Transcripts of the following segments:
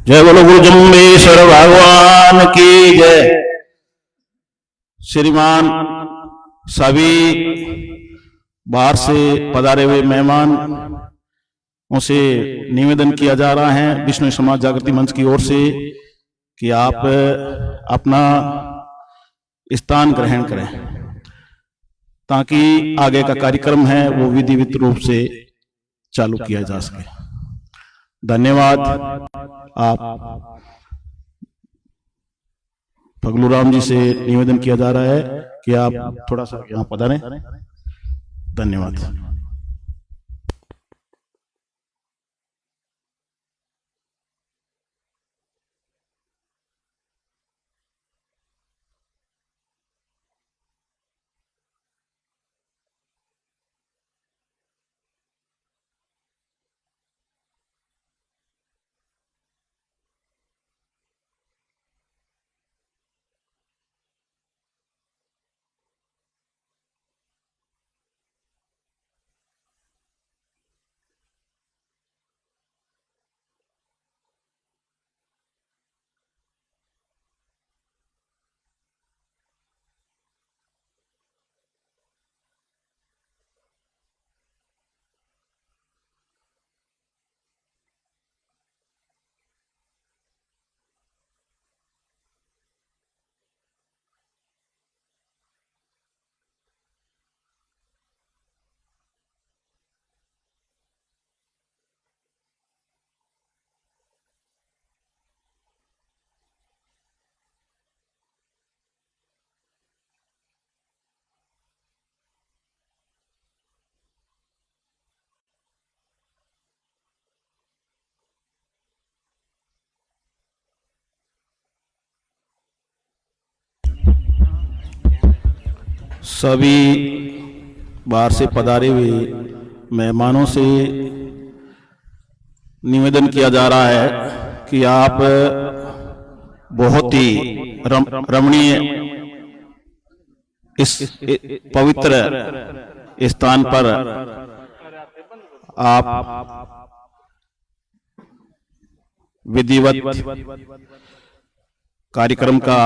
जय बोलो गुरु जम्बेश्वर भगवान की जय। श्रीमान सभी बाहर से पधारे हुए मेहमान उनसे निवेदन किया जा रहा है विष्णु समाज जागृति मंच की ओर से कि आप अपना स्थान ग्रहण करें ताकि आगे का कार्यक्रम है वो विधिवत रूप से चालू किया जा सके। धन्यवाद। आप फगलू राम जी से निवेदन किया जा रहा है कि आप थोड़ा सा यहाँ पधारें। धन्यवाद। सभी बाहर से पधारे हुए मेहमानों से निवेदन किया जा रहा है कि आप बहुत ही रमणीय इस पवित्र स्थान पर आप विधिवत कार्यक्रम का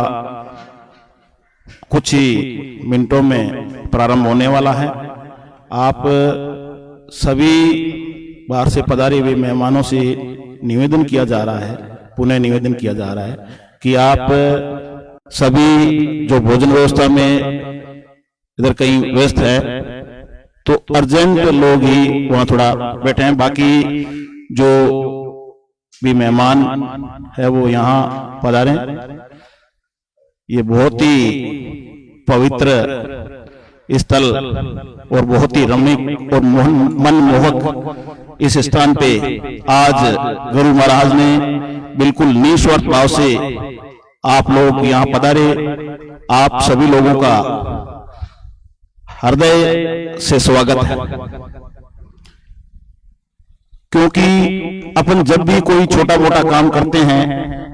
कुछ ही मिनटों में प्रारंभ होने वाला है। आप सभी बाहर से पधारे हुए मेहमानों से निवेदन किया जा रहा है, पुनः निवेदन किया जा रहा है कि आप सभी जो भोजन व्यवस्था में इधर कहीं व्यस्त है तो अर्जेंट लोग ही वहां थोड़ा बैठे हैं, बाकी जो भी मेहमान है वो यहाँ पधारे। ये बहुत ही पवित्र स्थल और बहुत ही रमणीक और मनमोहक इस स्थान पे आज गुरु महाराज ने बिल्कुल निस्वार्थ भाव से आप लोग यहाँ पधारे। आप सभी लोगों का हृदय से स्वागत है, क्योंकि अपन जब भी कोई छोटा मोटा काम करते हैं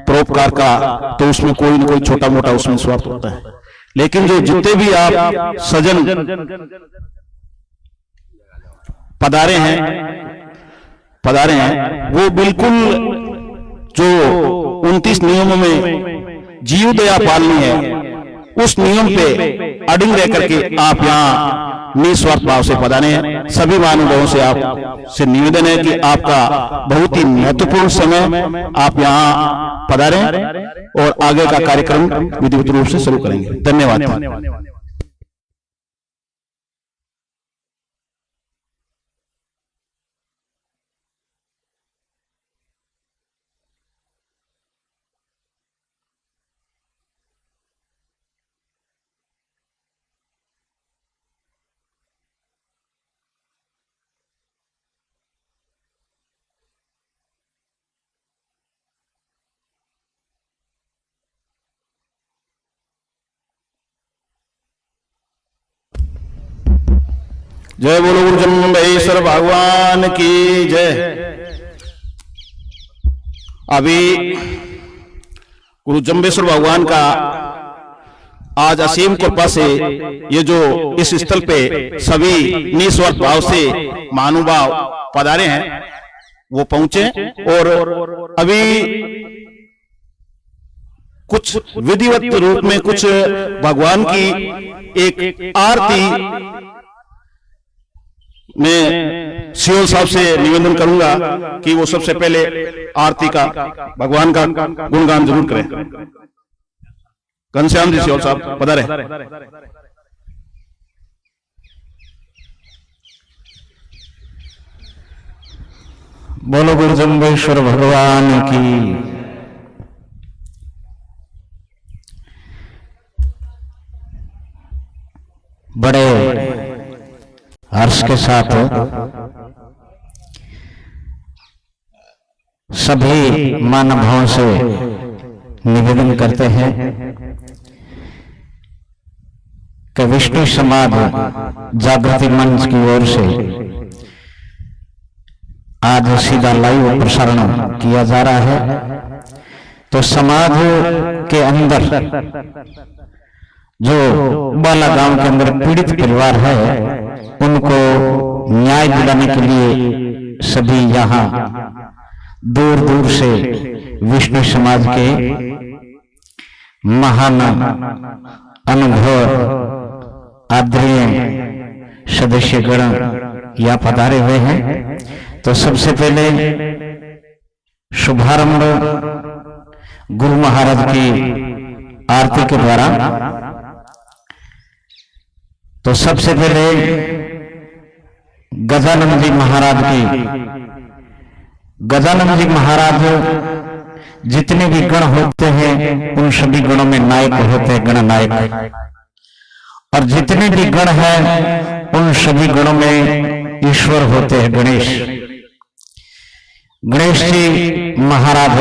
परोपकार का तो उसमें कोई न कोई छोटा मोटा उसमें स्वार्थ होता है, लेकिन जो जितने भी आप सजन पधारे हैं वो बिल्कुल जो 29 नियमों में जीव दया पालनी है उस नियम पे अडिग रह करके आप यहाँ निस्वार्थ भाव से पधारे हैं। सभी महानुभावों से आप से निवेदन है कि आपका बहुत ही महत्वपूर्ण समय आप यहाँ पधारें और आगे का कार्यक्रम विधिवत रूप से शुरू करेंगे। धन्यवाद। जय बोलो गुरु जम्बेश्वर भगवान की जय। अभी गुरु जम्बेश्वर भगवान का आज असीम कृपा से ये जो इस स्थल पे सभी निस्वार्थ भाव से महानुभाव पधारे हैं वो पहुंचे और अभी कुछ विधिवत रूप में कुछ भगवान की एक आरती मैं सियोल साहब से निवेदन करूंगा कि वो सबसे पहले आरती का भगवान का गुणगान जरूर करें। घनश्याम जी सियोल साहब पधारे। बोलो गुरु जम्बेश्वर भगवान की। बड़े हर्ष के साथ सभी मानवों से निवेदन करते हैं कि विष्णु समाज जागृति मंच की ओर से आज सीधा लाइव प्रसारण किया जा रहा है। तो समाज के अंदर जो बालागांव के अंदर पीड़ित परिवार है उनको न्याय दिलाने के लिए सभी यहाँ दूर दूर से विष्णु समाज के महान अनुभव आदरणीय सदस्यगण यहाँ पधारे हुए हैं। तो सबसे पहले शुभारंभ गुरु महाराज की आरती के द्वारा। तो सबसे पहले गजानन जी महाराज जितने भी गण होते हैं उन सभी गणों में नायक होते हैं गण नायक, और जितने भी गण हैं उन सभी गणों में ईश्वर होते हैं गणेश। गणेश जी महाराज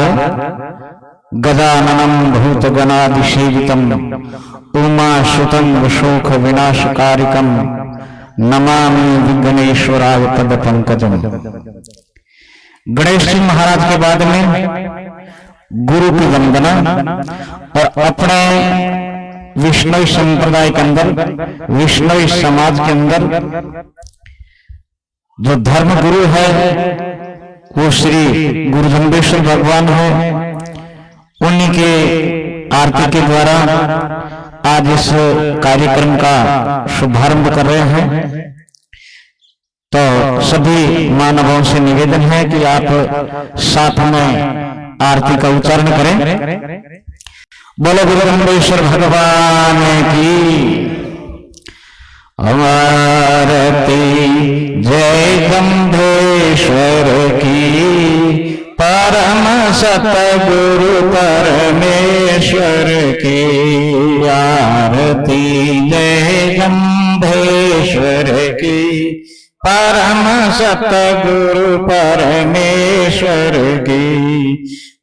गजाननम भूत गणादिसेवितम उमा सुतम शोक विनाशकारिकम नमामि विघ्नेश्वराय पद पंकजम। गणेश जी महाराज के बाद में गुरु की वंदना, और अपने विष्णु संप्रदाय के अंदर विष्णु समाज के अंदर जो धर्म गुरु है वो श्री गुरु जम्बेश्वर भगवान है। उन्हीं के आरती के द्वारा आज इस कार्यक्रम का शुभारंभ कर रहे हैं। तो सभी मानवों से निवेदन है कि आप साथ में आरती का उच्चारण करें। बोलो गुरु जम्बेश्वर भगवान की आरती। जय जम्बेश्वर की परम सतगुरु परमेश्वर की आरती। जय जम्बेश्वर की परम सतगुरु परमेश्वर की।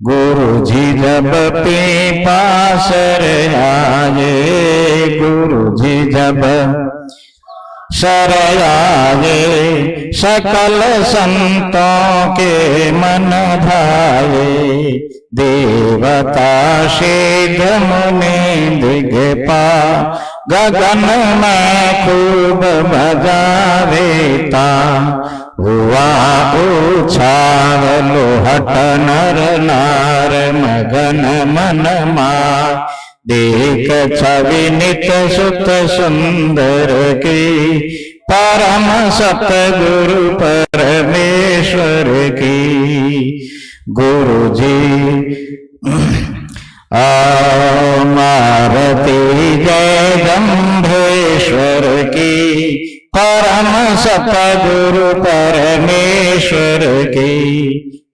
गुरु जी जब पे पासर आए, गुरु जी जब सर आए, सकल संतों के मन भाए। देवता सिद्ध मुनि दिग्पा गगन में खूब बजावेता। हुआ उछाल लोहट नर नार मगन मन मा। देख छवि नित सुत सुंदर की परम सतगुरु परमेश्वर की। गुरु जी आरती। जय जम्बेश्वर की परम सतगुरु परमेश्वर की।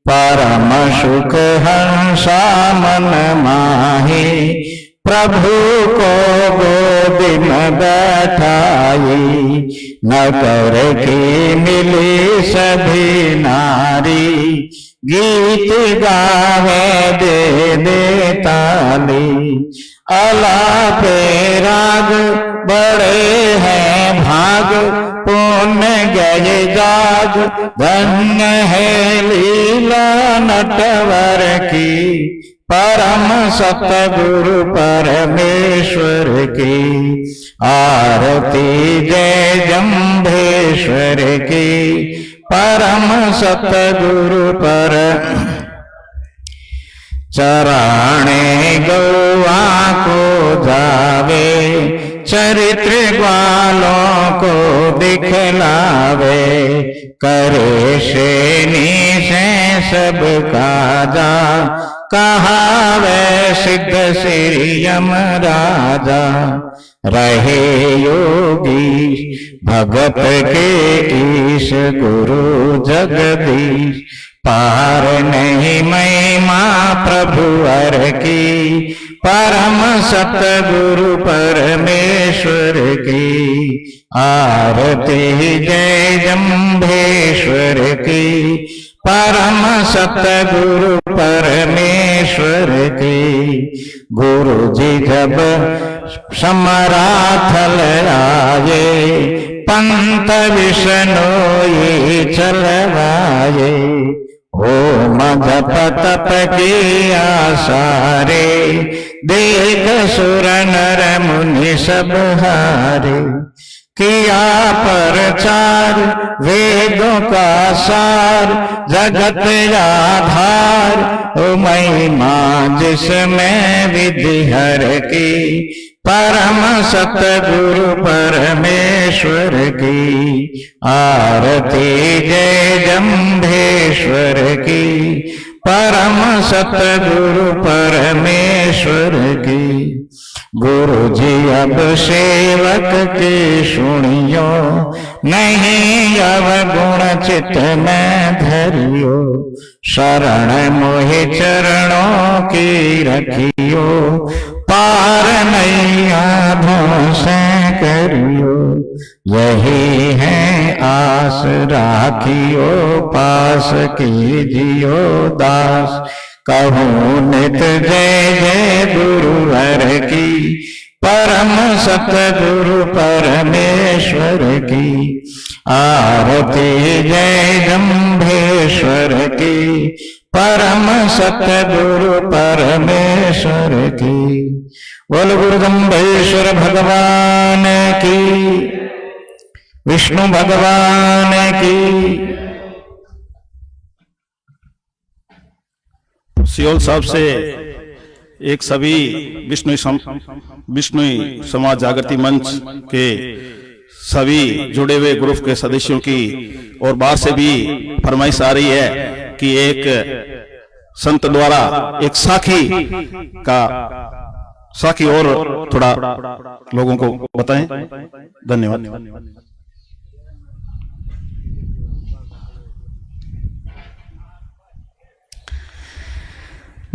परम सुख हंसा मन माही, प्रभु को गोद में बैठाई। नगर की मिली सभी नारी, गीत गावे दे दे ताली। अलापे राग बड़े हैं भाग, पुण्य गए जाग। धन्य है लीला नटवर की, परम सतगुरु परमेश्वर की आरती। जय जम्बेश्वर की परम सतगुरु पर। चराणे गौआ को जावे, चरित्र ग्वालों को दिखलावे, करे श्रेणी से सब काजा, कहावे सिद्ध श्री यम राजा। रहे योगी भगत के ईश, गुरु जगदीश, पार नहीं महिमा प्रभुवर की, परम सतगुरु परमेश्वर की। आरती जय जम्भेश्वर की, परम सतगुरु परमेश्वर की। गुरु जी जब समराथल आए, पंत विष्णु चलवाए। ओम जप तप किया सारे, देख सुर नर मुनि सब हारे। किया प्रचार वेदों का सार, जगत आधार ओ महिमा जिसमें विधि हर की, परम सतगुरु परमेश्वर की। आरती जय जम्भेश्वर की, परम सतगुरु परमेश्वर की। गुरु जी अब सेवक की सुनियो, नहीं अवगुण चित्त में धरियो। शरण मोहि चरणों की रखियो, पार नैया भों से करियो। यही है आस राखियो, पास कीजियो दास। कहूँ नित जय जय गुरुवर की, परम सतगुरु परमेश्वर की। आरती जय जम्भेश्वर की, परम सतगुरु परमेश्वर की। बोल गुरु जम्भेश्वर भगवान की, विष्णु भगवान की। सियोल साहब से एक सभी विष्णु समाज जागृति मंच के सभी जुड़े हुए ग्रुप के सदस्यों की और बाहर से भी फरमाइश आ रही है कि एक संत द्वारा एक साखी और थोड़ा लोगों को बताएं। धन्यवाद।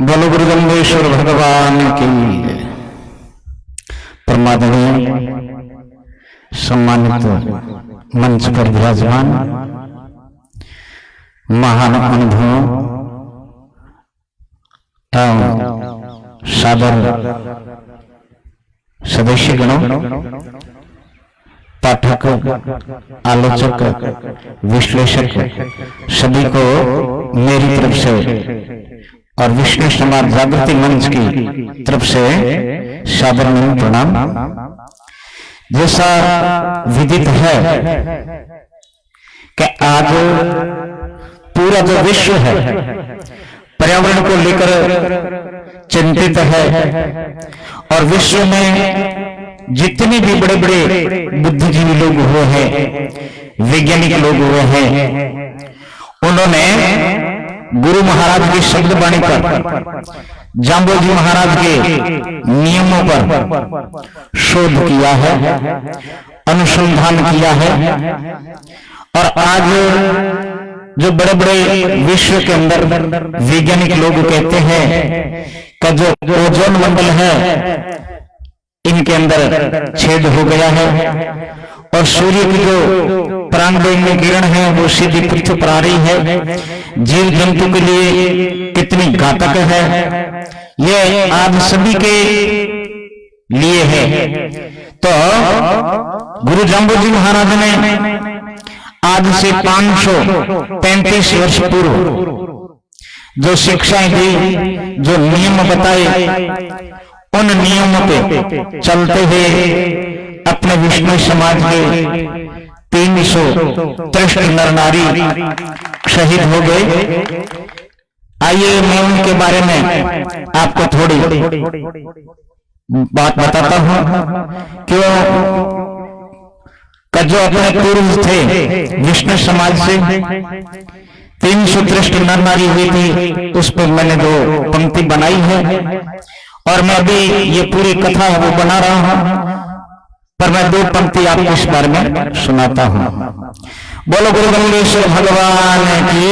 बोलो गुरु जम्भेश्वर भगवान की। परमादरणीय सम्मानित मंच पर विराजमान महान अनुभव एवं सादर सदस्य गणों, पाठक, आलोचक, विश्लेषक सभी को मेरी तरफ से और विष्णु समाज जागृति मंच की तरफ से सादर प्रणाम। जैसा विदित है कि आज पूरा जो विश्व है पर्यावरण को लेकर चिंतित है और विश्व में जितने भी बड़े बड़े बुद्धिजीवी लोग हुए हैं, वैज्ञानिक लोग हुए हैं, उन्होंने गुरु महाराज की शब्द वाणी पर, जाम्बोजी महाराज के नियमों पर शोध किया है, अनुसंधान किया है। और आज जो बड़े बड़े विश्व के अंदर वैज्ञानिक लोग कहते हैं कि जो ओजोन मंडल है इनके अंदर छेद हो गया है और सूर्य की जो प्राणवायु किरण है वो सीधी पृथ्वी पर आ रही है, जीव जंतु के लिए कितनी घातक है, ये आज सभी के लिए है। तो गुरु जाम्बोजी महाराज ने आज से 535 वर्ष पूर्व जो शिक्षाएं दी, जो नियम बताए, उन नियमों पे चलते हुए अपने विष्णु समाज के 363 नर नारी शहीद हो गए। आइए मैं उनके बारे में आपको थोड़ी बात बताता हूं। क्यों का जो अपने पूर्व थे विष्णु समाज से 3 सूत्रष्ट नर नारी हुई थी, उस पर मैंने 2 पंक्ति बनाई है और मैं अभी ये पूरी कथा है वो बना रहा हूं, पर मैं 2 पंक्ति आपको इस बारे में सुनाता हूं। बोलो गुरु गंगेश्वर भगवान की।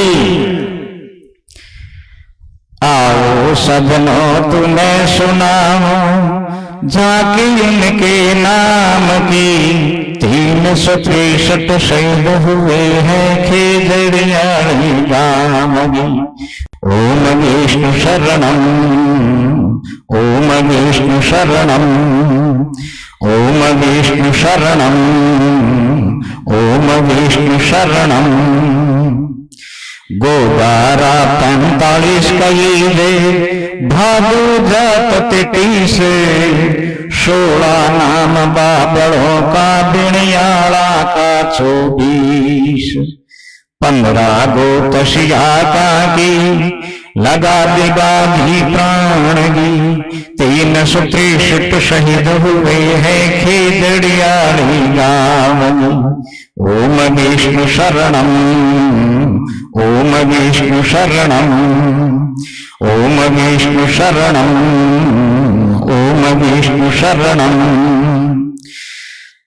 आओ सजनों तुम्हें सुनाओ झांकी इनके नाम की, 363 शहीद हुए हैं खेजड़ियाणी गांव की। ओम विष्णु शरणम, ओम विष्णु शरणम, ओम विष्णु शरणम, ओम विष्णु शरणम। गोदारा 45 कईले, भादु जात 33, 16 नाम बाबड़ों का, बिणियाला का 24, 15 गो तशिया का की, लगा देगा भी प्राण की। 363 शहीद हुए हैं खेजड़ियाणी गांव। ओम विष्णु शरणम, ओम विष्णु शरणम, ओम विष्णु शरणम, ओम विष्णु शरणम।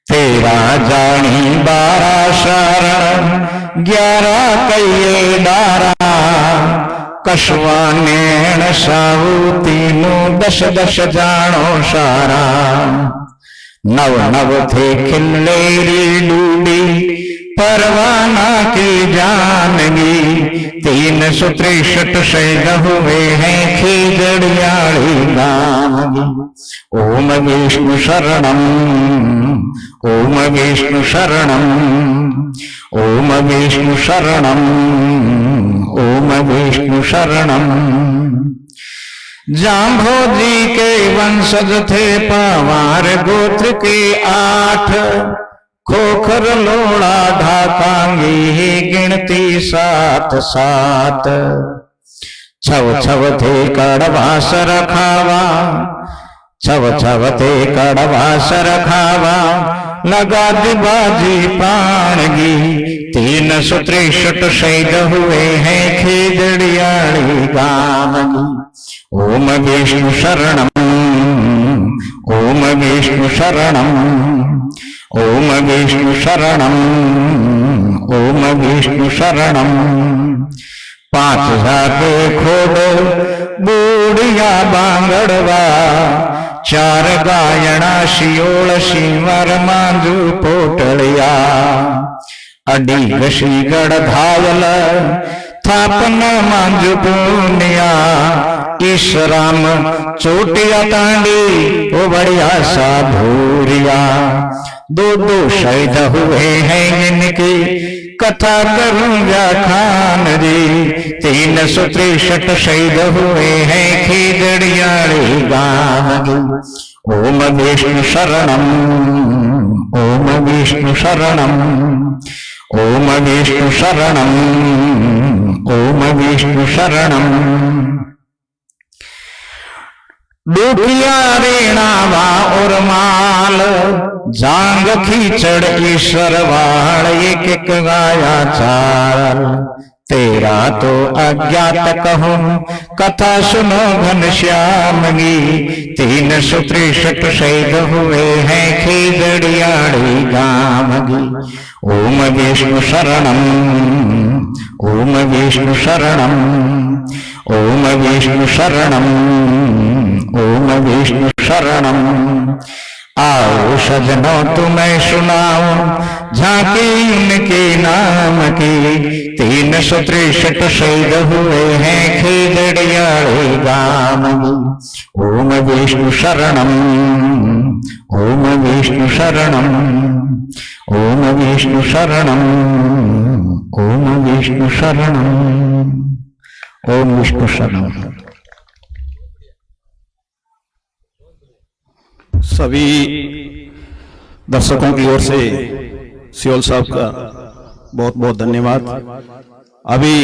13 जानी 12 शरण, 11 कइये डारा, कशवा नैण साहू तीनों 10 जानो सारा। 9 थे खिल्लेरी लूडी, परवाना की जानगी। 363 शहीद हुए हैं खेजड़ियाणी गांव की। ओम विष्णु शरणम, ओम विष्णु शरणम, ओम विष्णु शरणम, ओम विष्णु शरणम। जाम्भोजी के वंशज थे पवार गोत्र के 8, खोखर लोड़ा ढाकांगी गिनती 7-7। 6 थे कड़वास रखावा, 6 थे कड़वास रखावा, लगा दिबाजी पाणगी। 363 शहीद हुए हैं खेजड़ियाणी गांव की। ओम विष्णु शरणम, ओम विष्णु शरणम, ओम विष्णु शरणम, ओम विष्णु शरणम। 5 जाके खोडो बूढ़िया बांगड़वा, 4 गायणा शियोल शिवर मांजू पोटलिया। अडी घसी गढ़ धायल, थापन मांजू पूनिया। ईश्वराम चोटिया तांडी, ओ बढ़िया सा भूरिया। 2 शहीद हुए हैं इनकी, कथा करूं व्याख्यान री। 363 शहीद हुए हैं खेजड़ियाणी गांव की। ओम विष्णु शरणम, ओम विष्णु शरणम, ओम विष्णु शरणम, ओम विष्णु शरणम। डूटिया रेणावा और माल, जांग खींचड़ ईश्वर वाण, 1 गाया 4। 13 तो अज्ञात कहूं, कथा सुनो घनश्याम की। 363 शहीद हुए हैं खेजड़ियाणी गांव की। ओम विष्णु शरणम, ओम विष्णु शरणम, ओम विष्णु शरणम, ओम विष्णु शरणम। आओ सजनों तुम्हें सुनाओ झांकी इनके नाम की। 363 शहीद हुए हैं खेजड़ियाणी गांव की। ओम विष्णु शरणम, ओम विष्णु शरणम, ओम विष्णु शरणम, ओम विष्णु शरणम, ओम विष्णु शरणम। सभी दर्शकों की ओर से सियोल साहब का बहुत बहुत धन्यवाद। अभी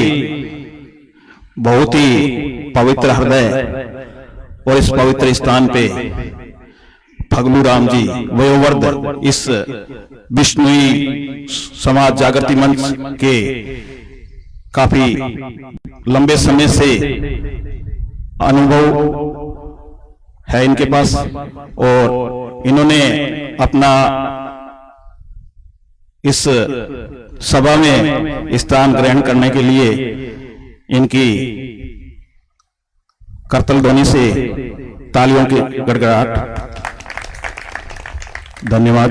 बहुत ही पवित्र हृदय और इस पवित्र स्थान पे फगलू राम जी वयोवर्ध इस विष्णुई समाज जागृति मंच के काफी लंबे समय से अनुभव है इनके पास, और इन्होंने अपना इस सभा में स्थान ग्रहण करने के लिए इनकी करतल ध्वनि से तालियों की गड़गड़ाहट। धन्यवाद।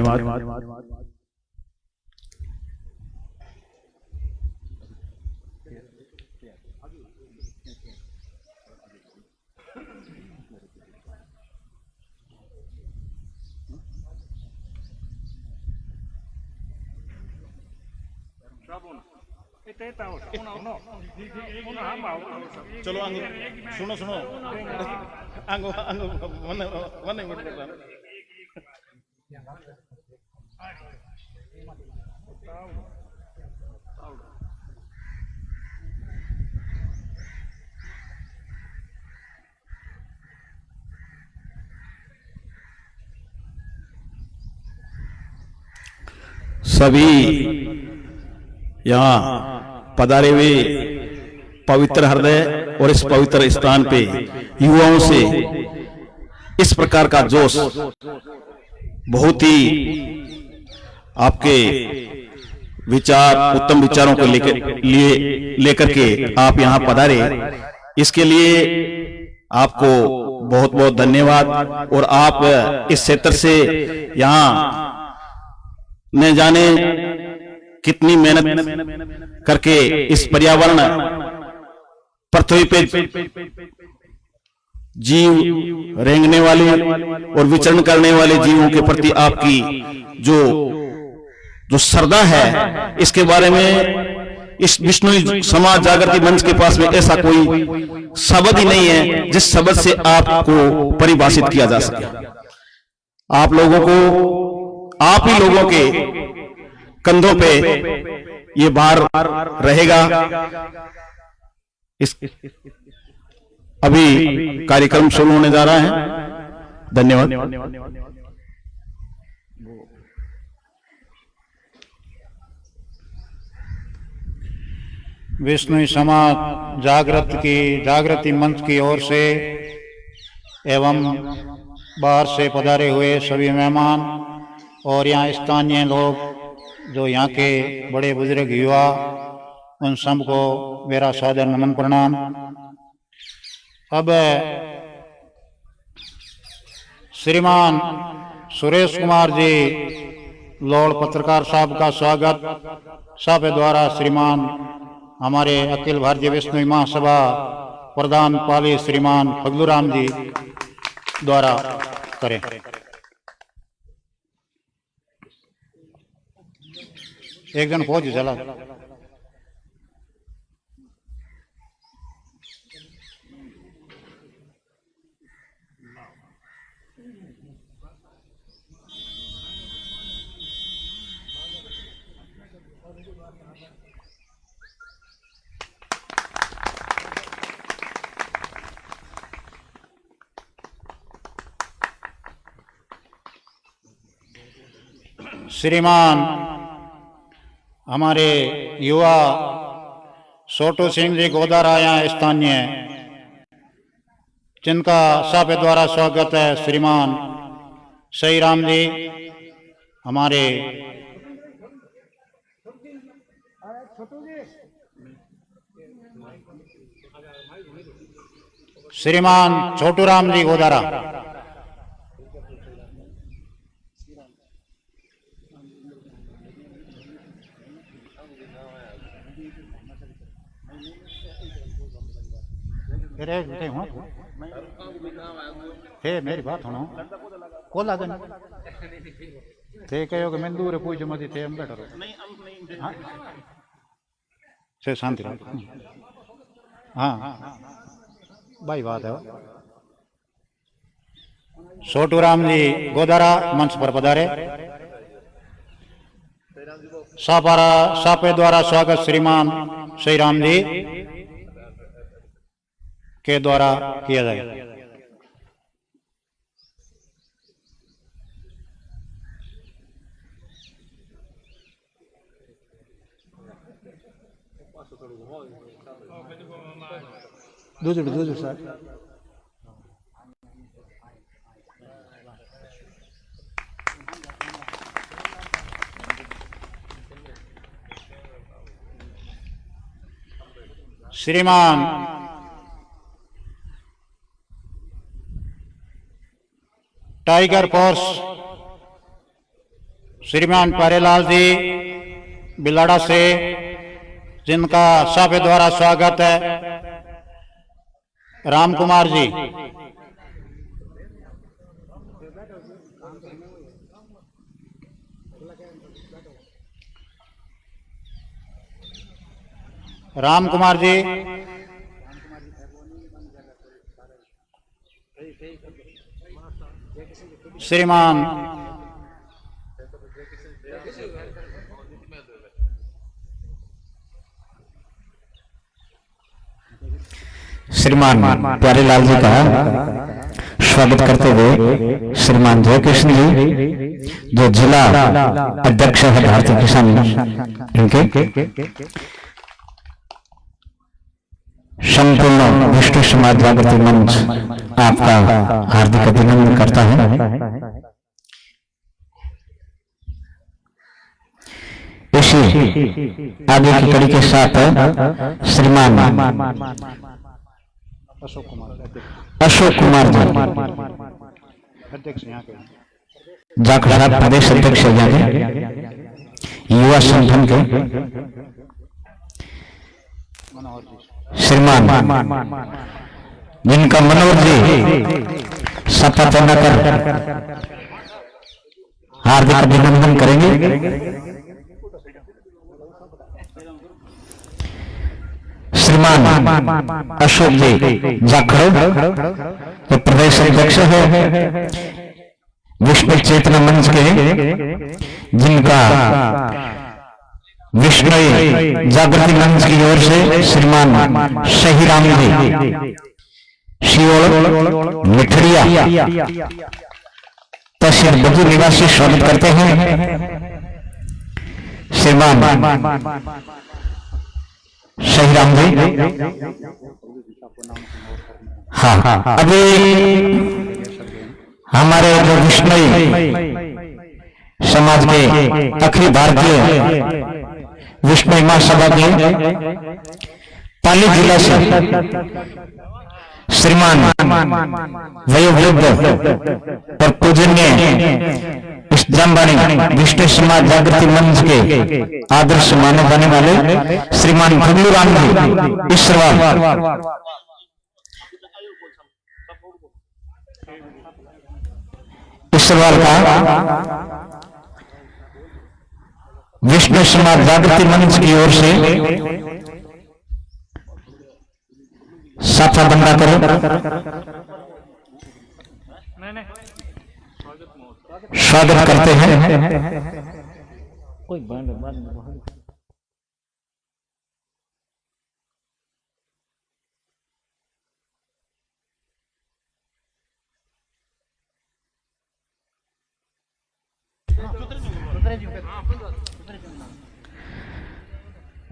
चलो सुनो सुनो आंगो आंगो वन मिनट सभी यहाँ पधारे हुए पवित्र हृदय और इस पवित्र स्थान पे युवाओं से इस प्रकार का जोश, बहुत ही आपके विचार, उत्तम विचारों को लेकर के आप यहाँ पधारे, इसके लिए आपको बहुत बहुत धन्यवाद। और आप इस क्षेत्र से यहाँ न जाने कितनी मेहनत करके इस पर्यावरण पृथ्वी पे जीव रेंगने वाले और विचरण करने वाले जीवों के प्रति आपकी जो श्रद्धा है, इसके बारे में इस विष्णु समाज जागृति मंच के पास में ऐसा कोई शब्द ही नहीं है जिस शब्द से आपको परिभाषित किया जा सके। आप लोगों को, आप ही लोगों के कंधों पे ये भार रहेगा। इस अभी कार्यक्रम शुरू होने जा रहा है। धन्यवाद। विष्णु समाज जागृति मंच की ओर से एवं बाहर से पधारे हुए सभी मेहमान और यहाँ स्थानीय लोग, जो यहाँ के बड़े बुजुर्ग युवा, उन सबको मेरा सादर नमन प्रणाम। अब श्रीमान सुरेश कुमार जी लॉर्ड पत्रकार साहब का स्वागत साहब द्वारा श्रीमान हमारे अखिल भारतीय विष्णु महासभा प्रधान पाली श्रीमान फगलू राम जी द्वारा करें। एक जन पहुंच चला। श्रीमान हमारे युवा छोटू सिंह जी गोदारा यहाँ स्थानीय, जिनका साहब द्वारा स्वागत है। श्रीमान सही राम जी हमारे श्रीमान छोटू राम जी गोदारा, मेरी बात सुनो को लागन थे कहो कि मैं दूर पूछ मत थे हम बैठो से शांति रहो। हाँ भाई बात है। छोटू राम जी गोदारा मंच पर पधारे। सापे द्वारा स्वागत श्रीमान सही राम जी। के द्वारा किया जाएगा। दूसरे सर श्रीमान टाइगर फोर्स श्रीमान प्यारेलाल जी बिलाड़ा से, जिनका सभा द्वारा स्वागत है। राम कुमार जी, राम कुमार जी, श्रीमान श्रीमान प्यारेलाल जी का स्वागत करते हुए श्रीमान जयकृष्ण जी, जो जिला अध्यक्ष है भारतीय किसान, इनके संपूर्ण विष्णु समाज जागृति मंच आपका हार्दिक अभिनंदन करता है। इसी आगे की कड़ी के साथ श्रीमान अशोक कुमार जी, जाखड़ प्रदेश अध्यक्ष युवा संगठन के, श्रीमान जिनका मनोहर जी शपथ कर हार्दिक अभिनंदन करेंगे। श्रीमान अशोक जी जाखड़ जो प्रदेश अध्यक्ष है विष्णु चेतना मंच के, जिनका विष्णु जागृति मंच की ओर से श्रीमान शहीराम जी शियोल मिठड़िया तहसील बद्दी निवासी स्वागत करते हैं। श्रीमान शहीराम जी, हाँ अभी हमारे जो विष्णु समाज के अखिल भारतीय विष्णु महासभा के पाली जिला से श्रीमान वयोवृद्ध और पूजनीय इस जमवाणी विष्णु समाज जागृति मंच के आदर्श माने जाने वाले श्रीमान भगलूराम जी ईश्वरवाल, ईश्वरवाल का विष्णु समाज जागृति मंच की ओर से साफा बंदा करो, स्वागत करते हैं।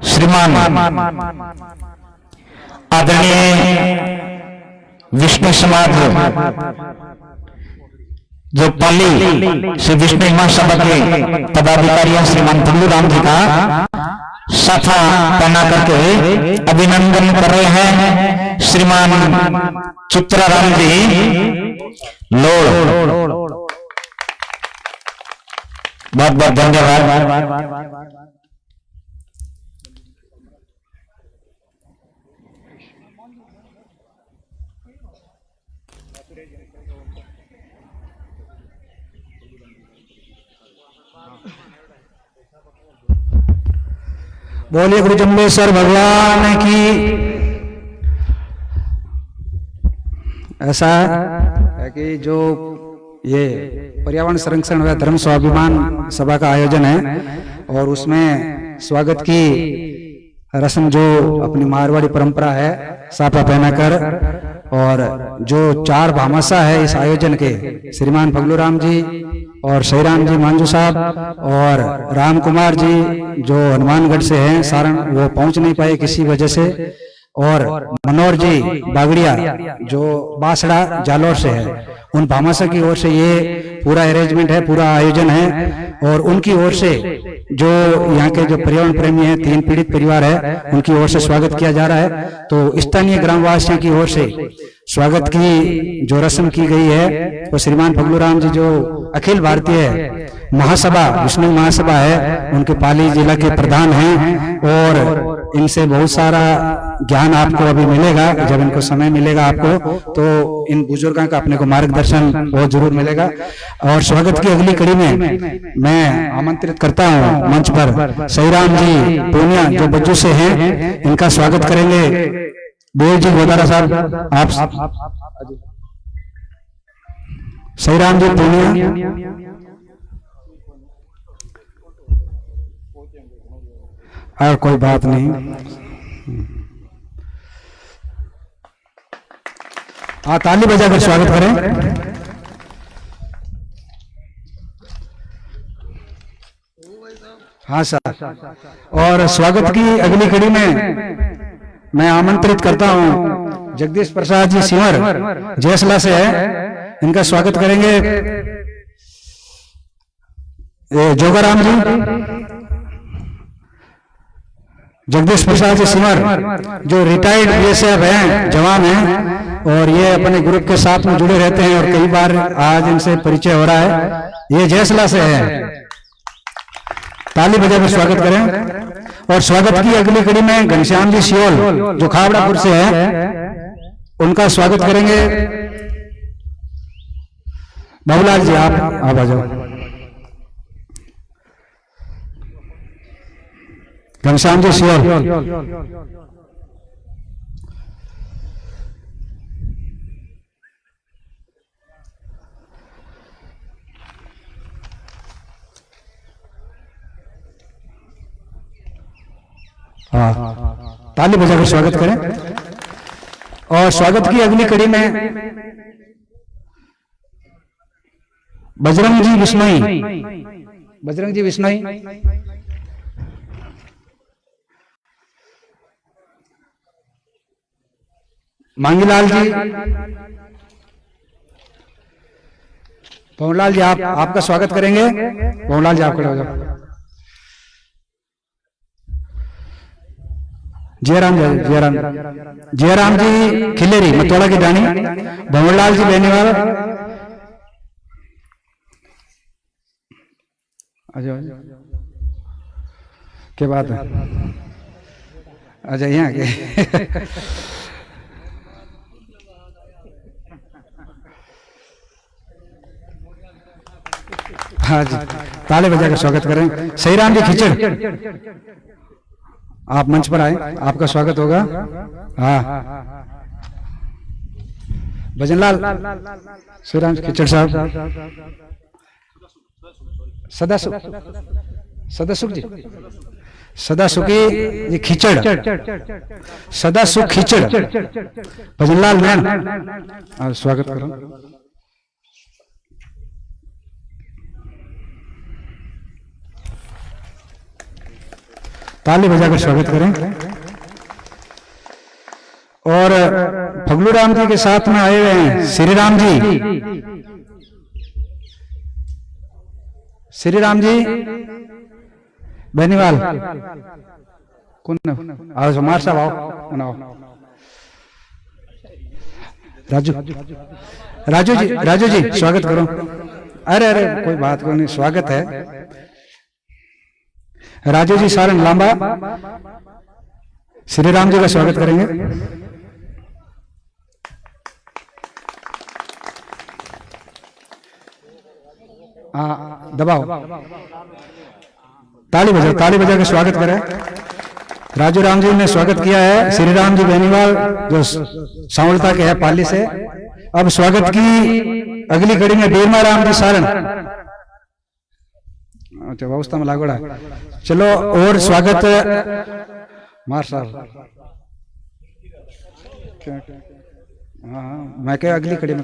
श्रीमान आदरणीय विष्णु समाज जो पाली से विष्णु महासभा के पदाधिकारियों श्रीमान भगलूराम जी का साफा पहना करके अभिनंदन कर रहे हैं। श्रीमान चित्राराम जी लोड़, बहुत बहुत धन्यवाद। बोलिए गुरु जम्बेश्वर भगवान की। ऐसा है कि जो ये पर्यावरण संरक्षण व धर्म स्वाभिमान सभा का आयोजन है और उसमें स्वागत की रस्म जो अपनी मारवाड़ी परंपरा है, साफा पहनाकर, और जो 4 भामाशाह है इस आयोजन के, श्रीमान फगलू राम जी और सईराम जी मांझू साहब और राम कुमार जी जो हनुमानगढ़ से हैं सारण, वो पहुंच नहीं पाए किसी वजह से, और मनोहर जी बागड़िया जो बासड़ा जालौर से है, उन भामाशाह की ओर से ये पूरा अरेंजमेंट है, पूरा आयोजन है। और उनकी ओर से जो यहाँ के जो पर्यावरण प्रेमी हैं, 3 पीड़ित परिवार है, उनकी ओर से स्वागत किया जा रहा है। तो स्थानीय ग्रामवासियों की ओर से स्वागत की जो रस्म की गई है, वो श्रीमान फगलू राम जी जो अखिल भारतीय महासभा, विष्णु महासभा है, उनके पाली जिला के प्रधान हैं, और इनसे बहुत सारा ज्ञान आपको अभी मिलेगा। जब इनको समय मिलेगा आपको, तो इन बुजुर्गों का अपने को मार्गदर्शन बहुत जरूर मिलेगा। और स्वागत की अगली कड़ी में मैं आमंत्रित करता हूं मंच पर सईराम जी पूनिया जो बज्जू से हैं, इनका स्वागत करेंगे। बोल जी गोदारा साहब, आप सईराम जी पूनिया। और कोई बात नहीं, ताली बजाकर स्वागत करें। हाँ सर। और स्वागत की अगली कड़ी में मैं आमंत्रित करता हूं जगदीश प्रसाद जी सिंवर जयसला से है, इनका स्वागत करेंगे। जोगाराम जी, जगदीश प्रसाद जी सिंवर जो रिटायर्ड बीएसएफ हैं, जवान हैं, और ये अपने ग्रुप के साथ में जुड़े रहते हैं और कई बार आज इनसे परिचय हो रहा है। ये जयसला से है, ताली बजाकर स्वागत करें। और स्वागत की अगली कड़ी में घनश्याम जी सियोल जो खावड़ापुर से है, उनका स्वागत करेंगे। बाबूलाल जी आप आ जाओ। घनश्याम जी सियोल। हाँ, ताली बजाकर स्वागत करें। और स्वागत की अगली कड़ी में बजरंग जी बिश्नोई, बजरंग जी बिश्नोई, मांगीलाल जी, पवनलाल जी आपका स्वागत करेंगे। पवनलाल जी आप खड़े हो जाओ। जयराम जी खिलेरी मतोड़ा की डानी, भंवरलाल जी बेनीवाल, क्या बात है, आ जाइए आगे। हाँ जी, ताले बजाकर स्वागत करें। सईराम जी खिचड़, आप मंच पर आए, आपका स्वागत होगा। हाँ, भजनलाल, श्रीराम खिचड़ साहब, सदासुख जी, सदासुखी जी खिचड़, सदासुख खिचड़, भजनलाल मैन, स्वागत करो। ताली बजाकर स्वागत करें। और फगलू राम जी के साथ में आए हुए हैं श्री राम जी, श्री राम जी बेनीवाल, कौन आओ समार साहब आओ, राजू जी स्वागत करो। अरे कोई बात को नहीं, स्वागत है। राजू जी सारन लांबा, श्री राम जी का स्वागत करेंगे। दबाओ, ताली बजा के स्वागत करें। राजू राम जी ने स्वागत किया है। श्री राम जी बेनीवाल जो सांवलता के है पाली से। अब स्वागत की अगली कड़ी में बीरमा राम जी सारण, अच्छा व्यवस्था में लागोड़ा। चलो, और स्वागत मार साहब। हाँ, मैं क्या अगली कड़ी में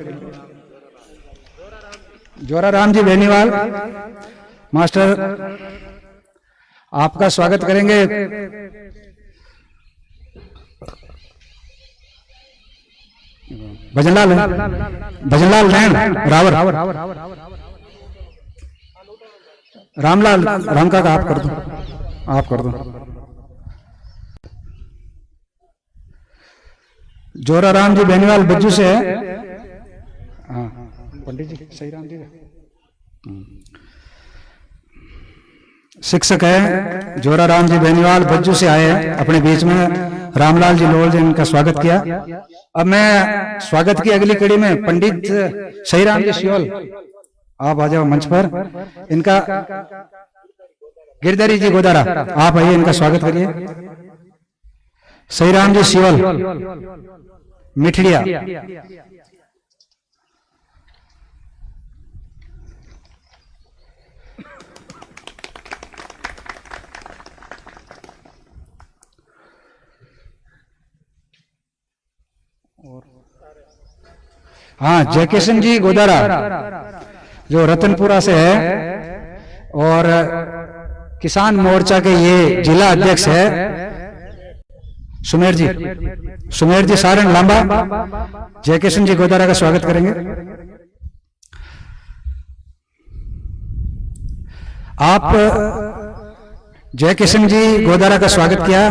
जोरा राम जी बेनीवाल मास्टर आपका स्वागत करेंगे। भजनलाल नैन रावर रामलाल राम का आप कर दो, आप कर दो। जोरा राम जी बेनीवाल बज्जू से है। हाँ पंडित जी सही राम जी शिक्षक है। जोरा राम जी बेनीवाल बज्जू से आए हैं अपने बीच में। रामलाल जी लोल जी इनका स्वागत किया। अब मैं स्वागत की अगली कड़ी में पंडित सही राम जी सियोल आप आ जाओ मंच पर। इनका गिरधरी जी गोदारा आप आइए, इनका स्वागत करिए। सही राम जी सियोल मिठड़िया। हाँ जयकिशन जी गोदारा जो रतनपुरा से है और किसान मोर्चा के ये जिला अध्यक्ष है। सुमेर जी सारण लांबा। जयकिशन जी गोदारा का स्वागत करेंगे। आप जयकिशन जी गोदारा का स्वागत किया।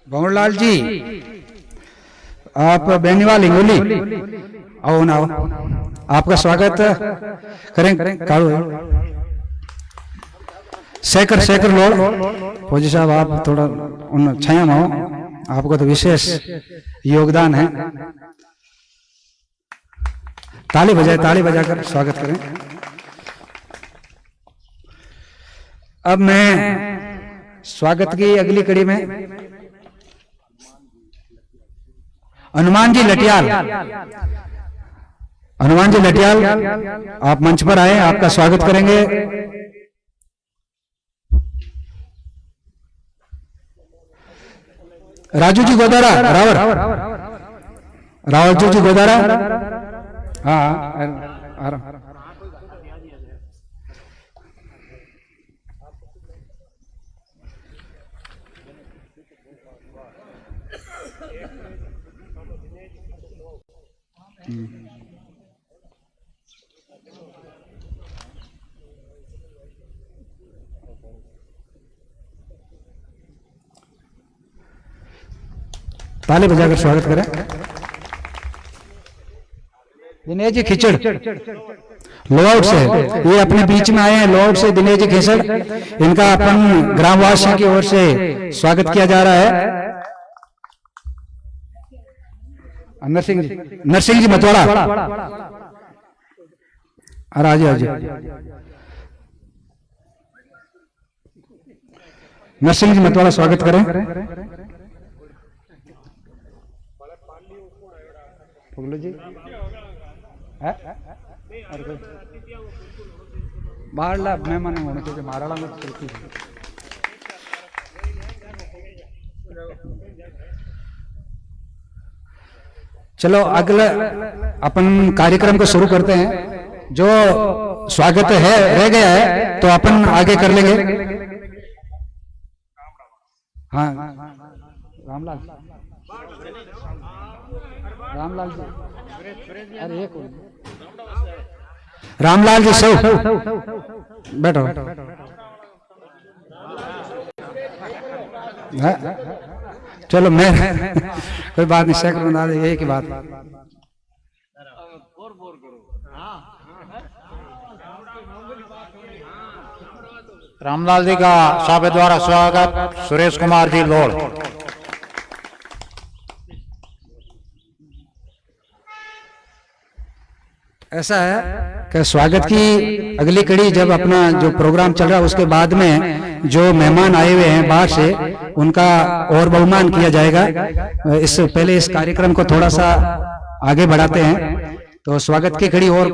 भंवरलाल जी आप बेनीवाल हिंगोली आओ ना, आपका स्वागत करें। शेखर लोड़ फौजी साहब आप थोड़ा उन छाया में हो, आपका तो विशेष योगदान है। ताली बजाकर स्वागत करें। अब मैं स्वागत की अगली कड़ी में हनुमान जी लटियाल आप मंच पर आए, आपका स्वागत करेंगे। राजू जी गोदारा रावल जी गोदारा। हाँ ताली बजाकर स्वागत करें। दिनेश जी खिचड़ लोआउट से ये अपने बीच में आए हैं। लोआउट से दिनेश जी खिचड़, इनका अपन ग्रामवासियों की ओर से स्वागत किया जा रहा है। नरसिंह जी मतवाड़ा अरे आजी नरसिंह जी मतवाड़ा स्वागत करें। जी बाहर ला मेहमान होने चाहिए महाराणा में चलती है। चलो अगला अपन कार्यक्रम को शुरू करते हैं। जो स्वागत है रह गया है तो अपन आगे कर लेंगे। हाँ रामलाल जी अरे एक रामलाल जी सौ बैठो। चलो मैं कोई बात नहीं, शेखर बना दे यही की बात। रामलाल जी का साहब द्वारा स्वागत। सुरेश कुमार जी लोड़। ऐसा है कि स्वागत की अगली कड़ी जब अपना जो प्रोग्राम चल रहा है उसके बाद में जो मेहमान आए हुए हैं बाहर से उनका और बहुमान किया जाएगा। इस पहले इस कार्यक्रम को थोड़ा सा आगे बढ़ाते हैं तो स्वागत की घड़ी और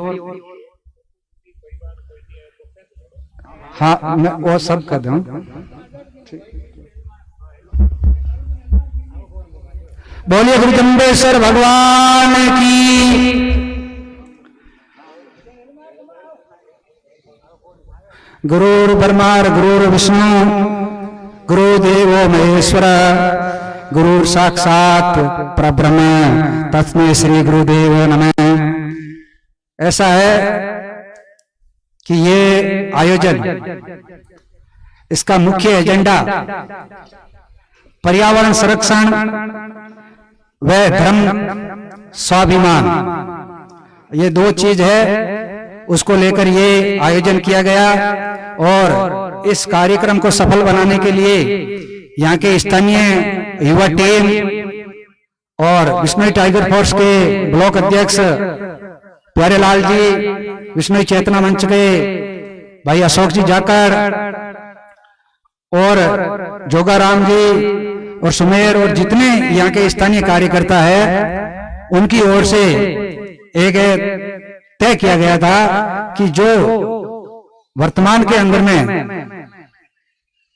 हाँ मैं वो सब कर दूं। बोलिए गुरु जम्बेश्वर भगवान की। गुरुर् ब्रह्मा गुरुर् विष्णु गुरुदेवो महेश्वर गुरुर् साक्षात परब्रह्म तस्मै श्री गुरुदेव नमः। ऐसा है कि ये आयोजन, इसका मुख्य एजेंडा पर्यावरण संरक्षण व धर्म स्वाभिमान, ये दो चीज है, उसको लेकर ये आयोजन किया गया। और इस कार्यक्रम को सफल बनाने के लिए यहाँ के स्थानीय युवा टीम और विष्णु टाइगर फोर्स के ब्लॉक अध्यक्ष प्यारेलाल जी, विष्णु चेतना मंच के भाई अशोक जी जाकर और जोगाराम जी और सुमेर और जितने यहाँ के स्थानीय कार्यकर्ता है, उनकी ओर से एक तय किया गया था कि जो वर्तमान के अंदर में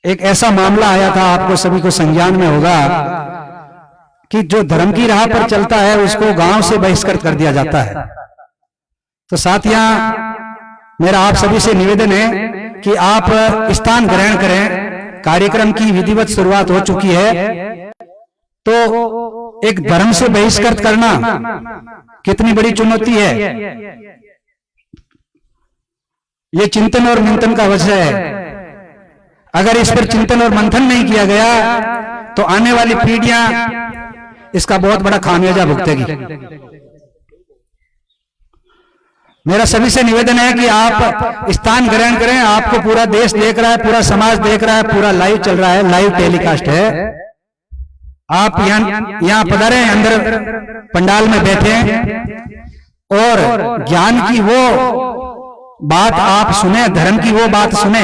एक ऐसा मामला आया था, आपको सभी को संज्ञान में होगा, कि जो धर्म की राह पर चलता है उसको गांव से बहिष्कृत कर दिया जाता है। तो साथियां, मेरा आप सभी से निवेदन है कि आप स्थान ग्रहण करें। कार्यक्रम की विधिवत शुरुआत हो चुकी है। तो एक धर्म से बहिष्कृत करना कितनी बड़ी चुनौती है, ये चिंतन और मंथन का विषय है। अगर इस पर चिंतन और मंथन नहीं किया गया तो आने वाली पीढ़ियां इसका बहुत बड़ा खामियाजा भुगतेगी। मेरा सभी से निवेदन है कि आप स्थान ग्रहण करें। आपको पूरा देश देख रहा है, पूरा समाज देख रहा है, पूरा लाइव चल रहा है, लाइव टेलीकास्ट है। आप यहाँ पधारे, अंदर पंडाल में बैठे और ज्ञान की वो बात आप सुने, धर्म की वो बात सुने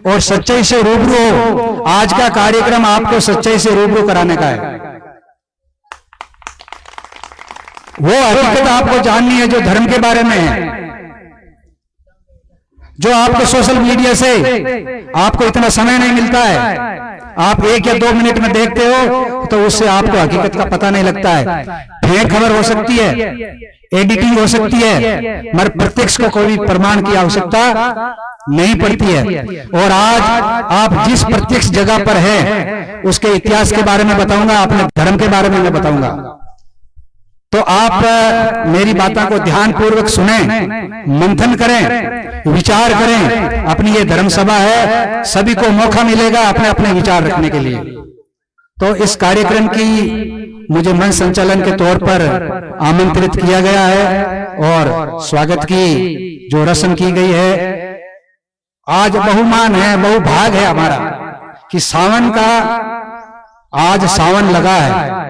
और सच्चाई से रूबरू हो। आज का कार्यक्रम आपको सच्चाई से रूबरू कराने का है। वो हकीकत आपको जाननी है जो धर्म के बारे में है, जो आपको सोशल मीडिया से आपको इतना समय नहीं मिलता है। आप 1 या 2 मिनट में देखते हो तो उससे आपको हकीकत का पता नहीं लगता है। फेक खबर हो सकती है, एडिटिंग हो सकती है, मगर प्रत्यक्ष को कोई प्रमाण की आवश्यकता नहीं पड़ती है। और आज आप जिस प्रत्यक्ष जगह पर है उसके इतिहास के बारे में बताऊंगा, अपने धर्म के बारे में मैं बताऊंगा। तो आप मेरी बातों को ध्यान पूर्वक सुने, मंथन करें, विचार करें। अपनी ये धर्म सभा है, सभी को मौका मिलेगा अपने अपने विचार रखने के लिए। तो इस कार्यक्रम की मुझे मंच संचालन के तौर पर आमंत्रित किया गया है और स्वागत की जो रस्म की गई है, आज बहुमान है, बहुभाग है हमारा कि सावन का आज सावन लगा है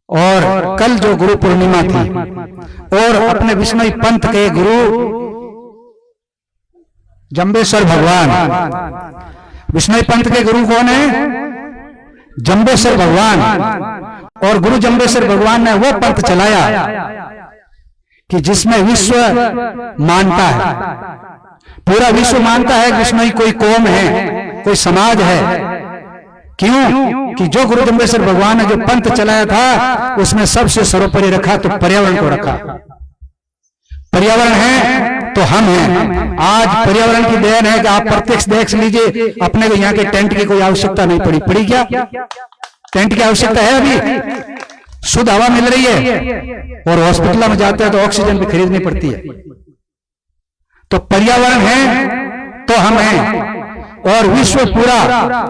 और कल जो गुरु पूर्णिमा थी और अपने विष्णु पंथ के गुरु जम्बेश्वर भगवान, विष्णु पंथ के गुरु कौन है? जम्बेश्वर भगवान। और गुरु जम्बेश्वर भगवान ने वो पंथ चलाया कि जिसमें विश्व मानता है, पूरा विश्व मानता है कि विष्णु कोई कौम है, कोई समाज है। क्यों? कि जो गुरु जम्बेश्वर भगवान ने जो पंथ चलाया था उसमें सबसे सर्वोपरि रखा तो पर्यावरण को रखा। पर्यावरण है तो हम हैं। आज पर्यावरण की देन है कि आप प्रत्यक्ष देख लीजिए, अपने को यहाँ के टेंट की कोई आवश्यकता नहीं पड़ी क्या? टेंट की आवश्यकता है? अभी शुद्ध हवा मिल रही है और हॉस्पिटल में जाते हैं तो ऑक्सीजन भी खरीदनी पड़ती है। तो पर्यावरण है तो हम हैं। और विश्व पूरा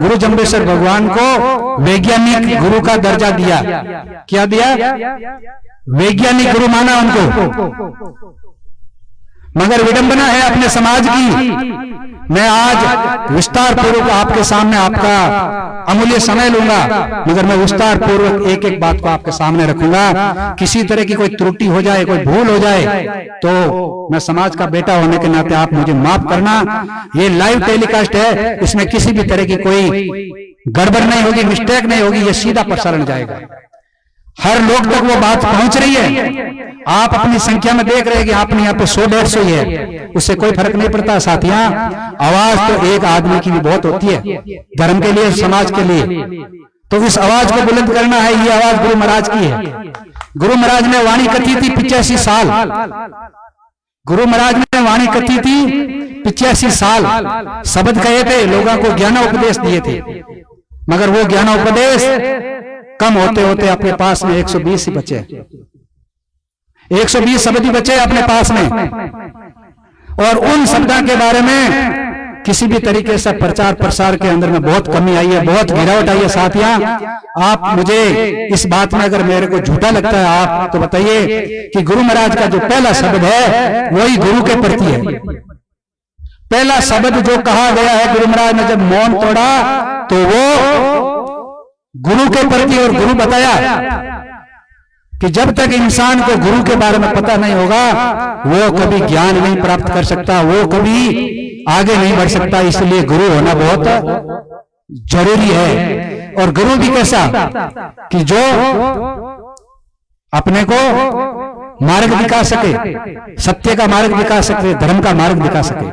गुरु जम्बेश्वर भगवान को वैज्ञानिक गुरु का दर्जा दिया। क्या दिया? वैज्ञानिक गुरु माना उनको। मगर विडंबना है अपने समाज की। मैं आज विस्तार पूर्वक आपके सामने आपका अमूल्य समय लूंगा, मगर मैं विस्तार पूर्वक एक एक बात को आपके सामने रखूंगा। किसी तरह की कोई त्रुटि हो जाए, कोई भूल हो जाए तो मैं समाज का बेटा होने के नाते आप मुझे माफ करना। ये लाइव टेलीकास्ट है, इसमें किसी भी तरह की कोई गड़बड़ नहीं होगी, मिस्टेक नहीं होगी, ये सीधा प्रसारण जाएगा। हर लोग तक वो बात पहुंच रही है। आप अपनी संख्या में देख रहे हैं कि आपने यहाँ पे 100-150 ही है, उससे कोई फर्क नहीं पड़ता साथियां। आवाज तो एक आदमी की भी बहुत होती है, धर्म के लिए, समाज के लिए। तो इस आवाज को बुलंद करना है, ये आवाज गुरु महाराज की है। गुरु महाराज ने वाणी कथी थी 85 साल। गुरु महाराज ने वाणी कथी थी 85 साल। शब्द कहे थे, लोगों को ज्ञानोपदेश दिए थे, मगर वो ज्ञानोपदेश कम होते होते अपने पास में 120 ही बचे। 120 शब्द ही बचे अपने पास में, और उन शब्दों के बारे में किसी भी तरीके से प्रचार प्रसार के अंदर में बहुत कमी आई है, बहुत गिरावट आई है। साथियां, आप मुझे इस बात में अगर मेरे को झूठा लगता है आप तो बताइए कि गुरु महाराज का जो पहला शब्द है वही गुरु के प्रति है। पहला शब्द जो कहा गया है, गुरु महाराज ने जब मौन तोड़ा तो वो गुरु के प्रति, और गुरु बताया कि जब तक इंसान को गुरु के बारे में पता नहीं होगा वो कभी ज्ञान नहीं प्राप्त कर सकता, वो कभी आगे नहीं बढ़ सकता। इसलिए गुरु होना बहुत जरूरी है। और गुरु भी कैसा कि जो अपने को मार्ग दिखा सके, सत्य का मार्ग दिखा सके, धर्म का मार्ग दिखा सके।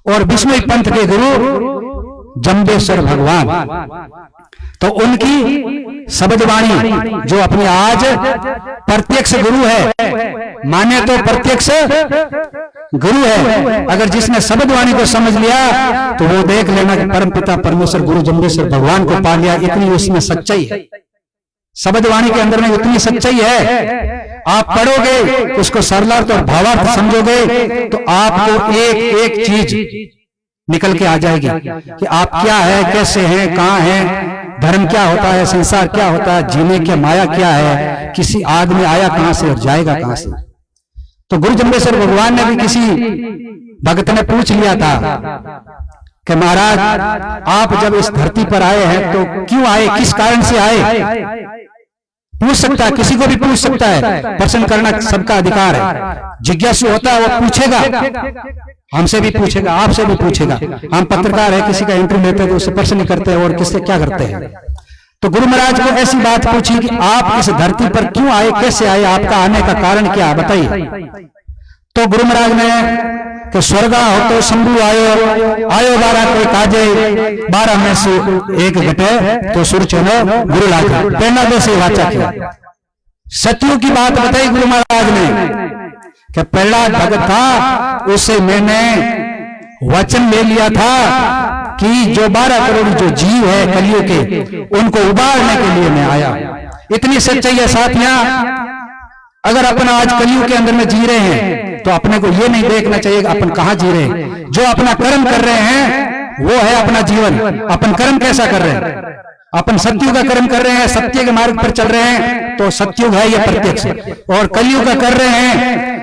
और विष्णु पंथ के गुरु जम्बेश्वर भगवान, तो उनकी शब्दवाणी जो अपनी आज प्रत्यक्ष गुरु है, माने तो प्रत्यक्ष गुरु है। अगर जिसने शब्दवाणी को समझ लिया तो वो देख लेना कि परमपिता परमेश्वर गुरु जम्बेश्वर भगवान को पा लिया। इतनी उसमें सच्चाई है, शब्दवाणी के अंदर में इतनी सच्चाई है। आप पढ़ोगे उसको सरलार्थ और भावार्थ समझोगे तो आपको एक एक चीज निकल के आ जाएगी कि आप क्या है, कैसे हैं, कहां हैं, धर्म क्या होता है, संसार क्या होता है, जीने की माया क्या है, किसी आदमी आया कहां से और जाएगा कहां से। तो गुरु जम्बेश्वर भगवान ने भी किसी भक्त ने पूछ लिया था कि महाराज आप जब इस धरती पर आए हैं तो क्यों आए, किस कारण से आए। पूछ सकता है, किसी को भी पूछ सकता है, प्रश्न करना सबका अधिकार है। जिज्ञासु होता है वो पूछेगा, हमसे भी पूछेगा, आपसे भी पूछेगा। हम पत्रकार है, किसी का इंटरव्यू लेते हैं तो उससे प्रश्न करते हैं और किससे क्या करते हैं। तो गुरु महाराज को ऐसी बात पूछी कि आप इस धरती पर क्यों आए, कैसे आए, आपका आने का कारण क्या है, बताइए। तो गुरु महाराज ने कि स्वर्गा हो तो शंभु आयो, आयो 12 कोई काजे, 12 में से एक घटे तो सुर चलो गुरु लागे, प्रेरणा दे से वाचा किया। सत्यों की बात बताई गुरु महाराज ने कि प्रहलाद भगत था, उससे मैंने वचन ले लिया था कि जो 12 करोड़ जो जीव है कलियुग के, उनको उबारने के लिए मैं आया। इतनी सच्चाई है साथियां। अगर अपन आज कलियुग के अंदर में जी रहे हैं तो अपने को ये नहीं देखना चाहिए कि अपन कहां जी रहे हैं। जो अपना कर्म कर रहे हैं वो है अपना जीवन। अपन कर्म कैसा कर रहे हैं, अपन सत्युग का कर्म कर रहे हैं, सत्य के मार्ग पर चल रहे हैं तो सत्युग है ये प्रत्यक्ष। और कलियुग का कर रहे हैं,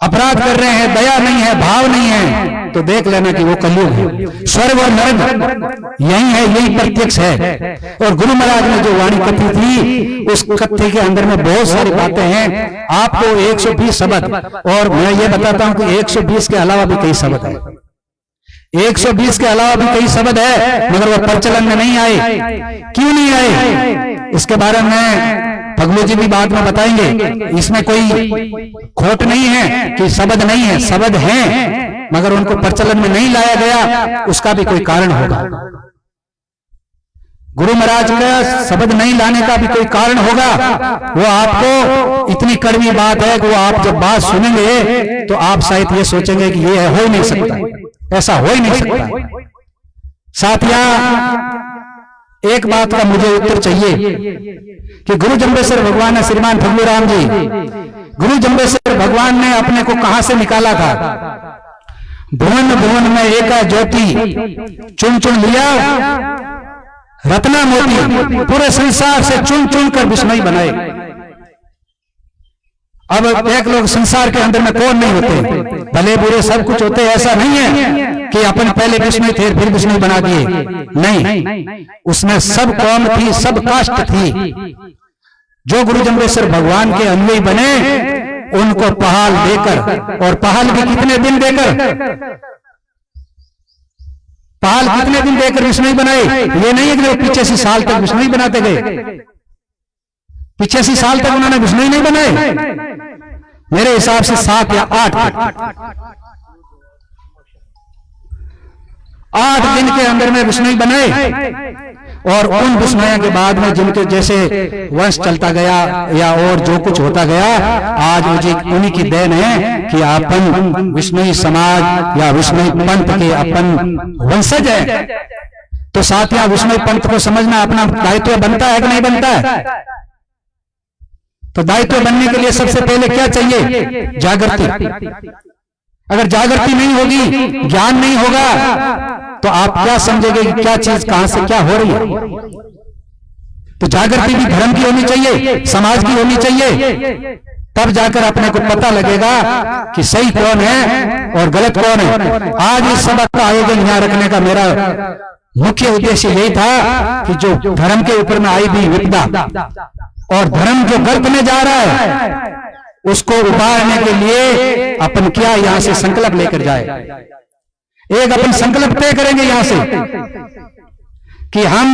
अपराध कर रहे हैं, दया नहीं है, भाव नहीं है, तो देख लेना कि वो कलियुग है। स्वर्ग और नरक यही है, यही प्रत्यक्ष है। और गुरु महाराज ने जो वाणी कथी थी उस कथी के अंदर में बहुत सारी बातें हैं। आपको 120 शब्द, और मैं ये बताता हूं कि 120 के अलावा भी कई शब्द है, 120 के अलावा भी कई शब्द है, मगर वो प्रचलन में नहीं आए। क्यों नहीं आए इसके बारे में भगलू जी भी बाद में बताएंगे। इसमें कोई खोट नहीं है कि शब्द नहीं है, शब्द हैं, मगर उनको प्रचलन में नहीं लाया गया, उसका भी कोई कारण होगा। गुरु महाराज का शब्द नहीं लाने का भी कोई कारण होगा। वो आपको इतनी कड़वी बात है कि वो आप जब बात सुनेंगे तो आप शायद ये सोचेंगे कि ये हो ही नहीं सकता, ऐसा हो ही नहीं सकता। साथियां, एक बात का मुझे उत्तर चाहिए कि गुरु जम्बेश्वर भगवान ने, श्रीमान भगलू राम जी, गुरु जम्बेश्वर भगवान ने अपने को कहां से निकाला था। भुवन भुवन में एका ज्योति, चुन चुन लिया रत्ना मोती, पूरे संसार से चुन चुन कर विस्मय बनाए। अब एक लोग संसार के अंदर में कौन नहीं होते, भले बुरे सब कुछ होते, ऐसा नहीं है कि अपन पहले विष्णु थे फिर विष्णु बना दिए, नहीं। उसमें सब कौम थी, सब कास्ट थी। जो गुरु जम्बेश्वर भगवान के अनुयायी बने उनको पहाल देकर, और पहाल भी कितने दिन देकर, पहाल कितने दिन देकर विष्णु बनाए। ये नहीं है कि वो पीछे से साल तक विष्णु बनाते गए, 85 साल तक उन्होंने बिश्नोई नहीं बनाए? मेरे हिसाब से 7 या 8 दिन के अंदर में बिश्नोई बनाए। और उन बिश्नोइयों के बाद में जिनके जैसे वंश चलता गया या और जो कुछ होता गया, आज मुझे उन्हीं की देन है कि अपन बिश्नोई समाज या बिश्नोई पंथ के अपन वंशज है। तो साथियों, बिश्नोई पंथ को समझना अपना दायित्व बनता है कि नहीं बनता है? तो दायित्व बनने के लिए सबसे पहले क्या चाहिए? जागृति। अगर जागृति नहीं होगी, ज्ञान नहीं होगा, तो आप क्या समझेंगे कि क्या चीज कहां से क्या हो रही है? तो जागृति भी धर्म की होनी चाहिए, समाज की होनी चाहिए, तब जाकर अपने को पता लगेगा कि सही कौन है और गलत कौन है। आज इस सबक का आयोजन यहाँ रखने का मेरा मुख्य उद्देश्य यही था कि जो धर्म के ऊपर में आई भी विपदा और धर्म जो गर्त में जा रहा है, उसको उबारने के लिए अपन क्या यहां से संकल्प लेकर जाए। एक अपन संकल्प तय करेंगे यहां से कि हम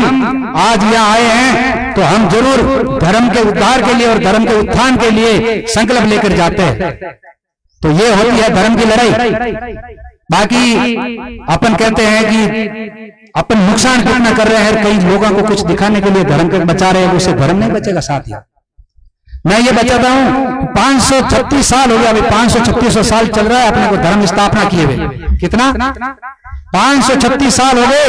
आज यहां आए हैं तो हम जरूर धर्म के उद्धार के लिए और धर्म के उत्थान के लिए संकल्प लेकर जाते हैं। तो ये होती है धर्म की लड़ाई। बाकी अपन कहते हैं कि अपन नुकसान कितना कर रहे हैं, कई लोगों को कुछ दिखाने के लिए धर्म को बचा रहे हैं, उससे धर्म नहीं बचेगा। साथ मैं ये बताता हूं, 536 साल हो गया, अभी 536 साल चल रहा है अपने को धर्म स्थापना किए हुए। कितना? 536 साल हो गए,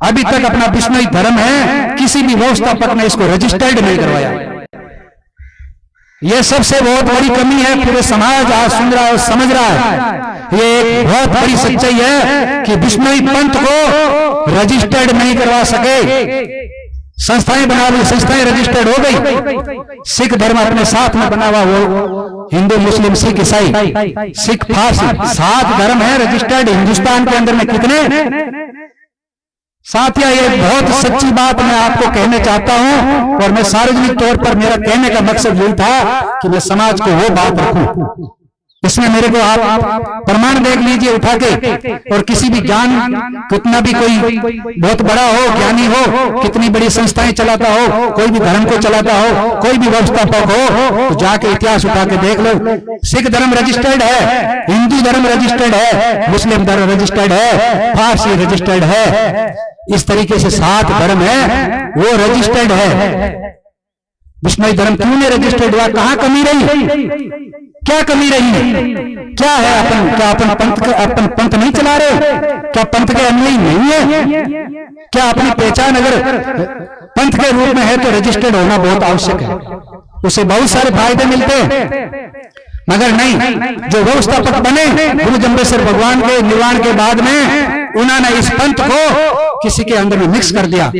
अभी तक अपना बिश्नोई धर्म है, किसी भी व्यवस्थापक ने इसको रजिस्टर्ड नहीं करवाया। ये सबसे बहुत बड़ी कमी है, पूरे समाज आज सुन रहा है और समझ रहा है। ये एक बहुत बड़ी सच्चाई है कि बिश्नोई पंथ को रजिस्टर्ड नहीं करवा सके। संस्थाएं बना ली, संस्थाएं रजिस्टर्ड हो गई। सिख धर्म अपने साथ में बना हुआ, वो हिंदू, मुस्लिम, सिख, ईसाई, सिख, फारसी, 7 धर्म है रजिस्टर्ड हिंदुस्तान के अंदर में। कितने? साथियों, ये बहुत सच्ची बात मैं आपको कहना चाहता हूं और मैं सार्वजनिक तौर पर मेरा कहने का मकसद यही था कि मैं समाज को वो बात रखूं। इसमें मेरे को आप प्रमाण देख लीजिए उठा के, और किसी भी ज्ञान, कितना भी कोई बहुत बड़ा हो, ज्ञानी हो, कितनी बड़ी संस्थाएं चलाता हो, कोई भी धर्म को चलाता हो, कोई भी व्यवस्थापक हो, तो जाके इतिहास उठा के देख लो। सिख धर्म रजिस्टर्ड है, हिंदू धर्म रजिस्टर्ड है, मुस्लिम धर्म रजिस्टर्ड है, फारसी रजिस्टर्ड है। इस तरीके से 7 धर्म है वो रजिस्टर्ड है। बिश्नोई धर्म क्यों नहीं रजिस्टर्ड हुआ? कहां कमी रही? क्या कमी रही? क्या है? अपन पंथ नहीं चला रहे? क्या पंथ के अनुयायी नहीं है? क्या अपनी पहचान अगर पंथ के रूप में है तो रजिस्टर्ड होना बहुत आवश्यक है, उससे बहुत सारे फायदे मिलते हैं। मगर नहीं, जो व्यवस्थापक बने गुरु जम्बेश्वर भगवान के निर्वाण के बाद में, उन्होंने इस पंथ को किसी के अंदर में मिक्स कर दिया।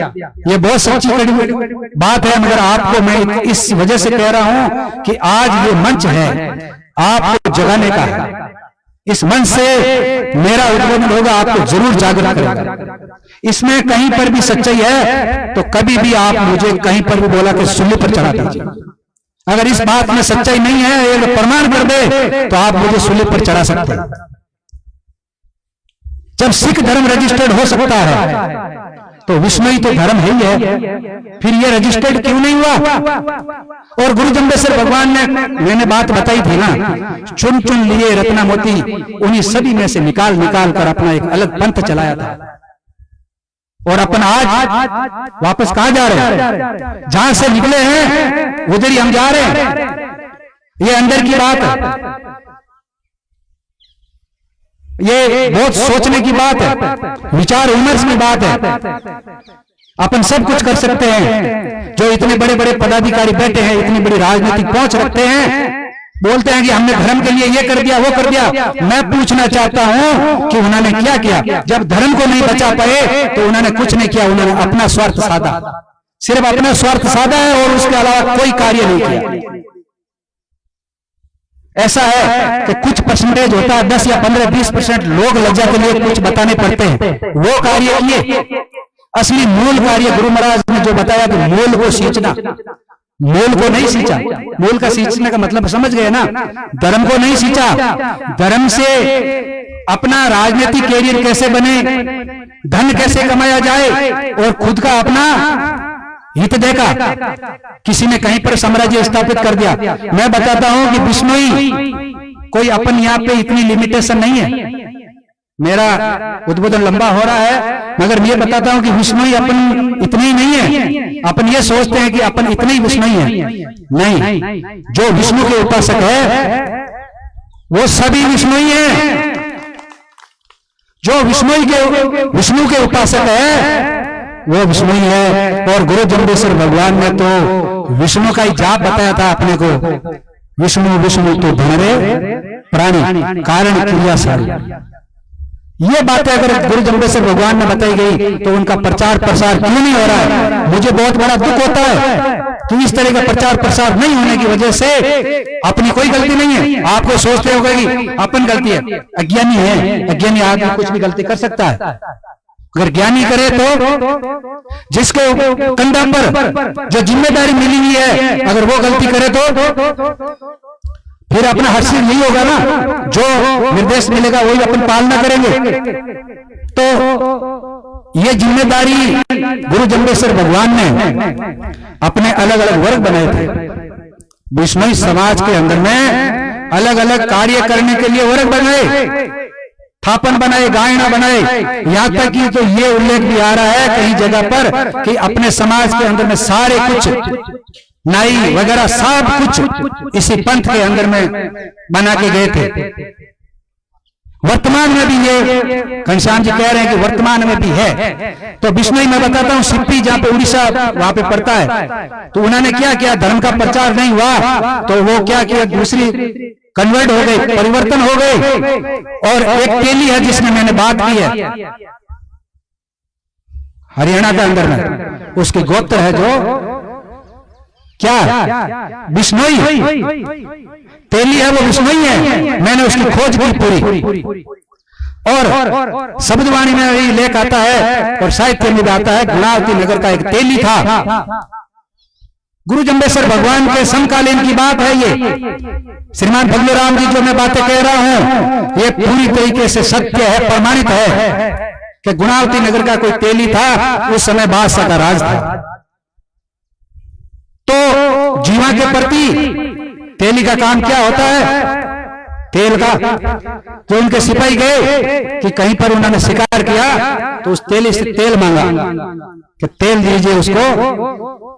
ये बहुत सच्ची बात है, मगर आपको मैं इस वजह से कह रहा हूं कि आज ये मंच है आपको जगाने का है। इस मंच से मेरा उद्बोधन होगा, आपको जरूर जागरूक करेगा। इसमें कहीं पर भी सच्चाई है तो कभी भी आप मुझे कहीं पर भी बोला कि सूली पर चढ़ा दीजिए। अगर इस बात में सच्चाई नहीं है, ये प्रमाण कर दे, तो आप मुझे सूली पर चढ़ा सकते हैं। जब सिख धर्म रजिस्टर्ड हो सकता है तो बिश्नोई तो धर्म है ही है, फिर ये रजिस्टर्ड क्यों नहीं हुआ? और गुरु जम्बेश्वर भगवान ने, मैंने बात बताई थी ना, चुन चुन लिए रत्ना मोती, उन्हीं सभी में से निकाल निकाल कर अपना एक अलग पंथ चलाया था। और अपन आज वापस कहां जा रहे हैं? जहां से निकले हैं उधर ही हम जा रहे हैं। ये अंदर की बात है, ये बहुत सोचने की बात है, विचार विमर्श की बात है। अपन सब कुछ कर सकते हैं। जो इतने बड़े बड़े पदाधिकारी बैठे हैं, इतनी बड़ी राजनीतिक पहुंच रखते हैं, बोलते हैं कि हमने धर्म के लिए ये कर दिया, वो कर दिया। मैं पूछना चाहता हूं कि उन्होंने क्या किया? जब धर्म को नहीं बचा पाए तो उन्होंने कुछ नहीं किया, उन्होंने अपना स्वार्थ साधा, सिर्फ अपना स्वार्थ साधा है और उसके अलावा कोई कार्य नहीं किया। ऐसा है कि कुछ परसेंटेज होता है, 10 या 15-20% लोग लज्जा के लिए कुछ बताने पड़ते हैं, वो कार्य किए। असली मूल कार्य गुरु महाराज ने जो बताया कि मूल को सींचना, मूल को नहीं सींचा। मूल का सींचने का मतलब समझ गए ना? धर्म को नहीं सींचा। धर्म से अपना राजनीतिक कैरियर कैसे बने, धन कैसे कमाया जाए और खुद का अपना हित देखा, किसी ने कहीं पर साम्राज्य स्थापित कर दिया। मैं बताता हूं कि बिश्नोई कोई अपन यहाँ पे इतनी लिमिटेशन नहीं है। मेरा उद्बोधन लंबा हो रहा है, मगर मैं बताता हूं कि बिश्नोई अपन इतने ही नहीं है। अपन ये सोचते हैं कि अपन इतने ही बिश्नोई हैं, नहीं। जो विष्णु के उपासक है वो सभी बिश्नोई हैं। जो विष्णु के उपासक है वो विष्णु ही है। और गुरु जम्बेश्वर भगवान ने तो विष्णु का ही जाप बताया था अपने को, विष्णु विष्णु तो भरे प्राणी कारण क्रिया सारी। ये बातें अगर गुरु जम्बेश्वर भगवान ने बताई गई तो उनका प्रचार प्रसार क्यों नहीं हो रहा है? मुझे बहुत बड़ा दुख होता है कि इस तरह का प्रचार प्रसार नहीं होने की वजह से अपनी कोई गलती नहीं है। आपको सोचते होगा कि अपन गलती है, अज्ञानी है। अज्ञानी आदमी कुछ भी गलती कर सकता है। अगर ज्ञानी करे तो जिसके कंधा पर जो जिम्मेदारी मिली हुई है, अगर वो गलती करे तो फिर अपना हर्षित नहीं होगा ना। जो निर्देश मिलेगा वही अपन पालना करेंगे। तो ये जिम्मेदारी गुरु जम्बेश्वर भगवान ने अपने अलग अलग वर्ग बनाए थे। विष्णु समाज के अंदर में अलग अलग कार्य करने के लिए वर्ग बनाए, थापन बनाए, गायना बनाए। यहां तक कि तो ये उल्लेख भी आ रहा है कई जगह पर कि अपने समाज के अंदर में सारे कुछ नाई वगैरह सब कुछ इसी पंथ के अंदर में बना के गए थे। वर्तमान में भी ये घनश्याम जी कह रहे हैं कि वर्तमान में भी है। तो बिश्नोई मैं बताता हूँ, सिप्पी जहाँ पे उड़ीसा वहां पे पड़ता है, तो उन्होंने क्या किया, धर्म का प्रचार नहीं हुआ तो वो क्या किया, दूसरी कन्वर्ट हो गई, परिवर्तन हो गए। और एक तेली है जिसमें मैंने बात की है, हरियाणा के अंदर में, उसकी गोत्र है जो क्या बिश्नोई तेली है, वो बिश्नोई है। मैंने उसकी खोज की पूरी, और शब्दवाणी में भी लेख आता है और साहित्य में भी आता है। गुणावती नगर का एक तेली था। गुरु जम्बेश्वर भगवान के समकालीन की बात है ये। श्रीमान भगलू राम जी जो मैं बातें कह रहा हूं ये पूरी तरीके से सत्य है, प्रमाणित है कि गुणावती नगर का कोई तेली था, उस समय बादशाह का राज था। तो जीवा के प्रति तेली का काम क्या होता है, तेल का। तो उनके सिपाही गए कि कहीं पर उन्होंने शिकार किया तो उस तेली से तेल मांगा कि तेल दीजिए, उसको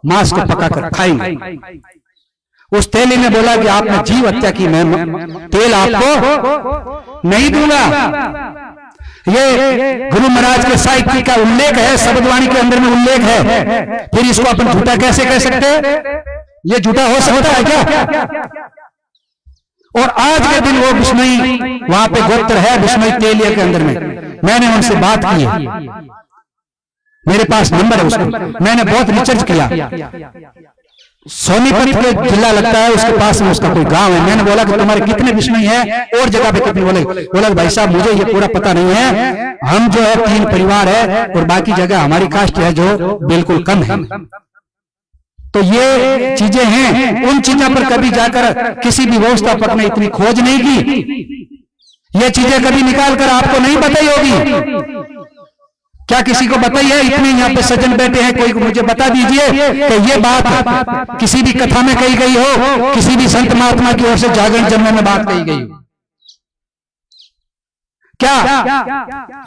मांस को पकाकर खाएंगे। उस तेली ने बोला कि आपने जीव हत्या की, मैं तेल आपको नहीं दूंगा। ये गुरु महाराज के साहित्य का उल्लेख है, शब्दवाणी के अंदर में उल्लेख है। फिर इसको अपन झूठा कैसे कह सकते हैं? ये झूठा हो सकता है क्या? और आज के दिन वो बिश्नोई वहां पे गोत्र है, बिश्नोई तेलिया के अंदर में। मैंने उनसे बात की है, मेरे पास नंबर है उसका, मैंने बहुत रिसर्च किया। सोनीपत के जिला लगता है, उसके पास में उसका कोई गांव है। मैंने बोला कि तुम्हारे कितने बिश्नोई हैं और जगह पे कितने? बोला भाई साहब मुझे ये पूरा पता नहीं है, हम जो है 3 परिवार है और बाकी जगह हमारी कास्ट है जो बिल्कुल कम है। तो ये चीजें हैं, उन चीजों पर कभी जाकर किसी भी व्यवस्थापक ने इतनी खोज नहीं की। ये चीजें कभी निकाल कर आपको नहीं बताई होगी। क्या किसी को बताई है? इतने यहाँ पे सज्जन बैठे हैं, कोई मुझे बता दीजिए कि ये बात किसी भी कथा में कही गई हो, किसी भी संत महात्मा की ओर से जागरण जन्म में बात कही गई हो। क्या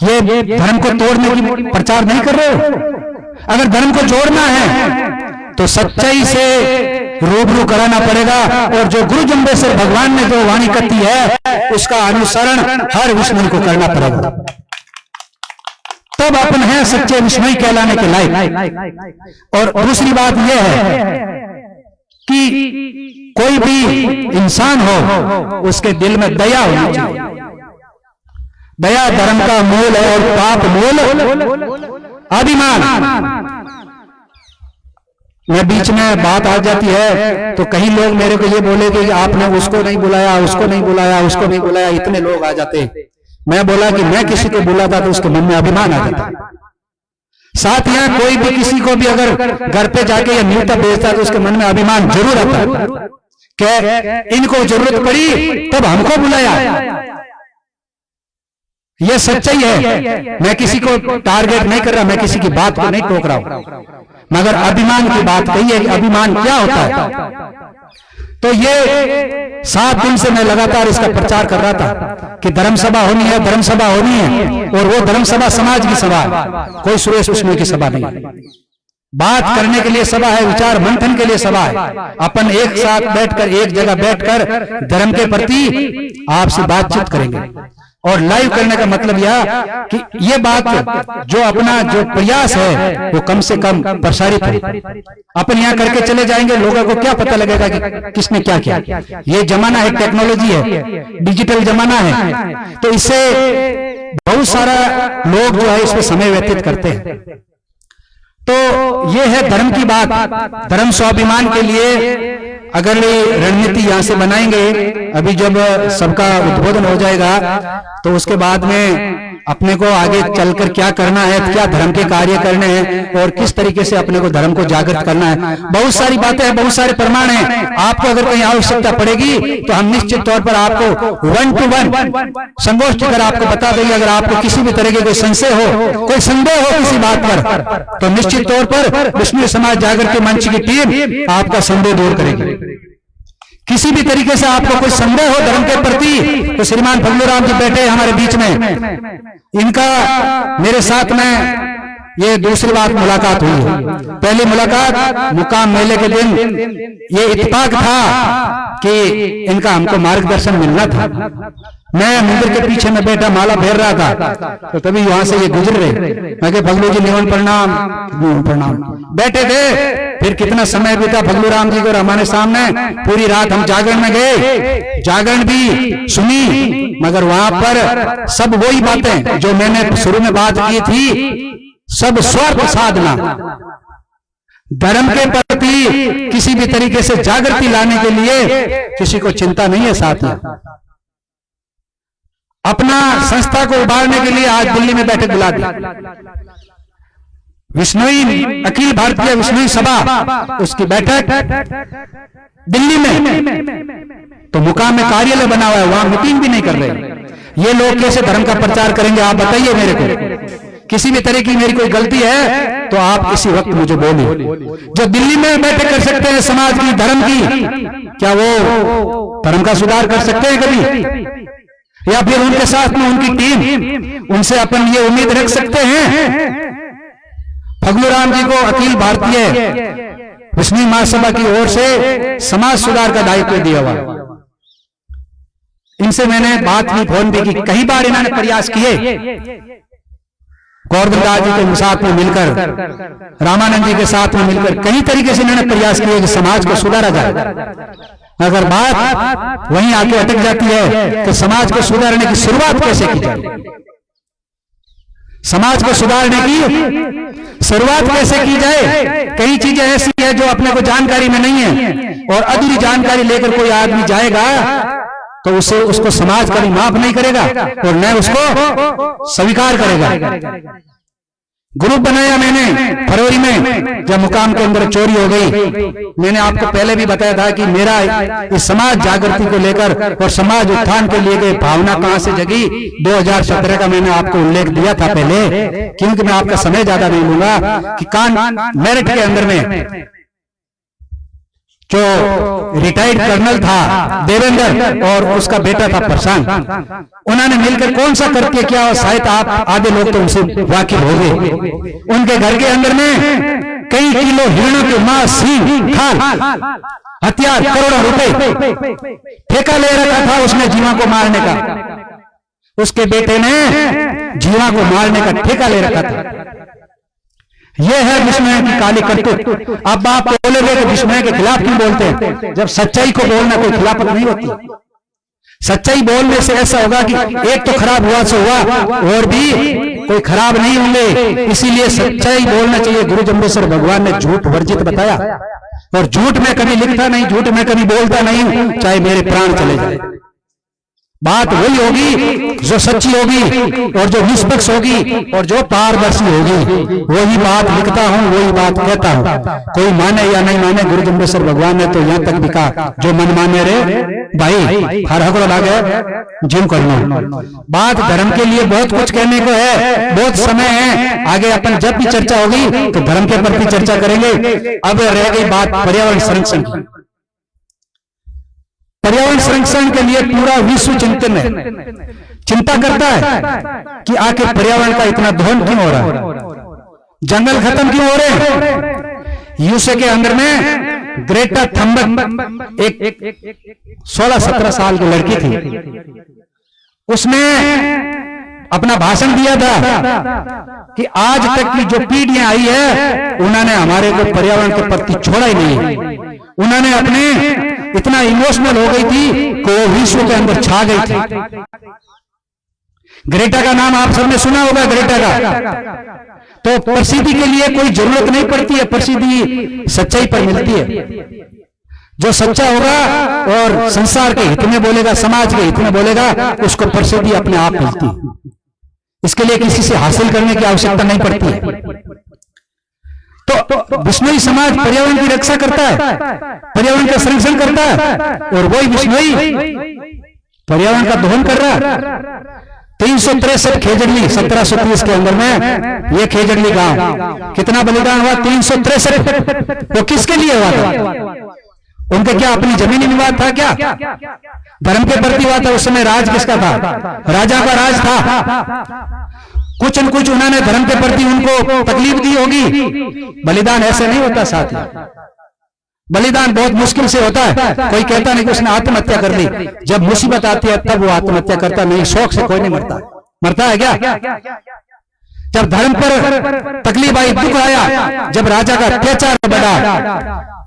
ये धर्म को तोड़ने की प्रचार नहीं कर रहे हो? अगर धर्म को जोड़ना है तो सच्चाई से रूबरू कराना पड़ेगा। और जो गुरु जम्बेश्वर भगवान ने जो वाणी कथी है उसका अनुसरण हर विष्णु को करना पड़ेगा, तब अपन है सच्चे विष्णु कहलाने के लायक। और दूसरी बात यह है कि कोई भी इंसान हो उसके दिल में दया होनी चाहिए। दया धर्म का मूल है और पाप मूल अभिमान। मैं बीच में बात आ जाती है तो कई लोग मेरे को ये बोले कि आपने उसको नहीं बुलाया, उसको नहीं बुलाया, उसको नहीं बुलाया, इतने लोग आ जाते। मैं बोला कि मैं किसी को बुलाता तो उसके मन में अभिमान आ जाता। साथ यहाँ कोई भी किसी को भी अगर घर पे जाके या न्योता भेजता तो उसके मन में अभिमान जरूर आता कि इनको जरूरत पड़ी तब हमको बुलाया। ये सच्चाई है। मैं किसी को टारगेट नहीं कर रहा, मैं किसी की बात को नहीं टोक रहा हूं, मगर अभिमान की बात कही है कि अभिमान क्या होता है। तो ये 7 दिन से मैं लगातार इसका प्रचार कर रहा था कि धर्म सभा होनी है, धर्म सभा होनी है, और वो धर्म सभा समाज की सभा है, कोई सुरेश बिश्नोई की सभा नहीं। बात करने के लिए सभा है, विचार मंथन के लिए सभा है। अपन एक साथ बैठकर, एक जगह बैठकर धर्म के प्रति आपसे बातचीत करेंगे। और लाइव करने का मतलब यह कि ये बात जो अपना जो प्रयास है वो कम से कम प्रसारित हो। अपन यहाँ करके चले जाएंगे, लोगों को क्या पता लगेगा कि किसने क्या किया। ये जमाना है, टेक्नोलॉजी है, डिजिटल जमाना है, तो इससे बहुत सारा लोग जो है इस पर समय व्यतीत करते हैं। तो ये है धर्म की बात। धर्म स्वाभिमान के लिए अगर रणनीति यहां से बनाएंगे, अभी जब सबका उद्बोधन हो जाएगा तो उसके बाद में अपने को आगे चलकर क्या करना है, क्या धर्म के कार्य करने हैं और किस तरीके से अपने को धर्म को जागृत करना है, बहुत सारी बातें हैं, बहुत सारे प्रमाण हैं। आपको अगर कहीं आवश्यकता पड़ेगी तो हम निश्चित तौर पर आपको 1-to-1 संगोष्ठी कर आपको बता देंगे। अगर आपको किसी भी तरह के कोई संशय हो, कोई संदेह हो किसी बात पर, तो निश्चित तौर पर विष्णु समाज जागृति मंच की टीम आपका संदेह दूर करेगी। किसी भी तरीके से आपको कोई संदेह हो धर्म के प्रति, तो श्रीमान फगलू राम जी बैठे हमारे बीच में। इनका मेरे साथ में ये दूसरी बार मुलाकात हुई है। पहली मुलाकात मुकाम मेले के दिन ये इत्तेफाक था कि इनका हमको मार्गदर्शन मिलना था। मैं मंदिर के पीछे में बैठा माला फेर रहा था, तो तभी वहां से ये गुजर रहे। मैं कहा फगलू जी निवन प्रणाम, प्रणाम। बैठे थे, फिर कितना समय बीता फगलू राम जी को हमारे सामने। पूरी रात हम जागरण में गए, जागरण भी सुनी, मगर वहां पर सब वही बातें जो मैंने शुरू में बात की थी, सब स्वार्थ साधना। धर्म के प्रति किसी भी तरीके से जागृति लाने के लिए किसी को चिंता नहीं है। साथ में अपना संस्था को उभारने के लिए आज दिल्ली में बैठक बुला दी। विश्नोई अखिल भारतीय विश्नोई सभा, उसकी बैठक दिल्ली में, तो मुकाम में कार्यालय बना हुआ है, वहां मीटिंग भी नहीं कर रहे। ये लोग कैसे धर्म का प्रचार करेंगे आप बताइए मेरे को। किसी भी तरह की मेरी कोई गलती है तो आप इसी वक्त मुझे बोलिए। जो दिल्ली में बैठक कर सकते हैं समाज की, धर्म की, क्या वो धर्म का सुधार कर सकते हैं कभी? या फिर उनके साथ में उनकी टीम, उनसे अपन ये उम्मीद रख सकते हैं? फगलू राम जी को अखिल भारतीय विश्नोई महासभा की ओर से समाज सुधार का दायित्व दिया हुआ। इनसे मैंने बात की, फोन भी की, कई बार इन्होंने प्रयास किए। गोवर्धन दास जी के साथ में मिलकर, रामानंद जी के साथ में मिलकर कई तरीके से इन्होंने प्रयास किए कि समाज को सुधारा जाए। अगर बात वहीं आके अटक जाती है कि समाज को सुधारने की शुरुआत कैसे की जाए, समाज को सुधारने की शुरुआत कैसे की जाए। कई चीजें ऐसी है जो अपने को जानकारी में नहीं है, और अधूरी जानकारी लेकर कोई आदमी जाएगा तो उसे उसको समाज कभी माफ नहीं करेगा और न उसको स्वीकार करेगा। ग्रुप बनाया मैंने फरवरी में, जब मुकाम के अंदर चोरी हो गई। मैंने आपको पहले भी बताया था कि मेरा इस समाज जागृति को लेकर और समाज उत्थान के लिए भावना कहां से जगी, 2017 का मैंने आपको उल्लेख दिया था पहले। क्योंकि मैं आपका समय ज्यादा नहीं लूंगा कि कान मेरठ के अंदर में जो रिटायर्ड कर्नल था देवेंद्र और उसका बेटा था प्रशांत, उन्होंने मिलकर कौन सा करके क्या, शायद आप आधे लोग तो उनसे वाकिफ हो गए। उनके घर के अंदर में कई किलो हिरणों के मांस, सींग, खाल, हथियार, करोड़ों रुपए ठेका ले रखा था उसने जीवा को मारने का। उसके बेटे ने जीवा को मारने का ठेका ले रखा था। यह है विस्मय की काली करतूत। अब आप बोलोगे तो विस्मय के खिलाफ क्यों बोलते हैं, जब सच्चाई को बोलना कोई खिलाफत नहीं होती। सच्चाई बोलने से ऐसा होगा कि एक तो खराब हुआ सो हुआ, और भी कोई खराब नहीं होंगे। इसीलिए सच्चाई बोलना चाहिए। गुरु जम्बेश्वर भगवान ने झूठ वर्जित बताया, और झूठ में कभी लिखता नहीं, झूठ में कभी बोलता नहीं, चाहे मेरे प्राण चले जाए। बात वही होगी जो सच्ची होगी और जो निष्पक्ष होगी और जो पारदर्शी होगी, वही बात लिखता हूं, वही बात कहता हूं। कोई माने या नहीं माने, गुरु जम्बेश्वर भगवान ने तो यहां तक भी कहा, जो मन माने रे भाई हर हकड़ो लागे जिम करना। बात धर्म के लिए बहुत कुछ कहने को है, बहुत समय है, आगे अपन जब भी चर्चा होगी तो धर्म के प्रति चर्चा करेंगे। अब रह गई बात पर्यावरण संरक्षण की। पर्यावरण संरक्षण के लिए पूरा विश्व चिंतन है, चिंता करता है कि आखिर पर्यावरण का इतना दोहन क्यों हो रहा है, जंगल खत्म क्यों हो रहे हैं। यूएसए के अंदर में ग्रेटा थंबर्ग एक 16-17 साल की लड़की थी, उसने अपना भाषण दिया था कि आज तक की जो पीढ़ियां आई है उन्होंने हमारे को पर्यावरण के प्रति छोड़ा ही नहीं है। उन्होंने अपने इतना इमोशनल हो गई थी कि वो विश्व के अंदर छा गई थी। ग्रेटा का नाम आप सबने सुना होगा, ग्रेटा का। तो प्रसिद्धि के लिए कोई जरूरत नहीं पड़ती है, प्रसिद्धि सच्चाई पर मिलती है। जो सच्चा होगा और संसार के हित में बोलेगा, समाज के हित में बोलेगा, उसको प्रसिद्धि अपने आप मिलती है। इसके लिए किसी से हासिल करने की आवश्यकता नहीं पड़ती है। तो बिश्नोई समाज पर्यावरण की रक्षा करता है, पर्यावरण का संरक्षण करता है, और वही बिश्नोई पर्यावरण का दोहन कर रहा है। 363 खेजड़ली 1730 के अंदर में ये खेजड़ली गांव कितना बलिदान हुआ, 363। वो किसके लिए हुआ था? उनके क्या अपनी जमीनी विवाद था क्या? धर्म के प्रति हुआ था। उस समय राज किसका था? राजा का राज था। कुछ न कुछ उन्होंने धर्म के प्रति उनको तकलीफ दी होगी। बलिदान ऐसे नहीं होता साथी, बलिदान बहुत मुश्किल से होता है। कोई कहता नहीं कि उसने आत्महत्या कर ली, जब मुसीबत आती है तब वो आत्महत्या करता नहीं, शौक से कोई नहीं मरता। मरता है क्या? जब धर्म पर तकलीफ आई, दुख आया, जब राजा का अत्याचार बढ़ा,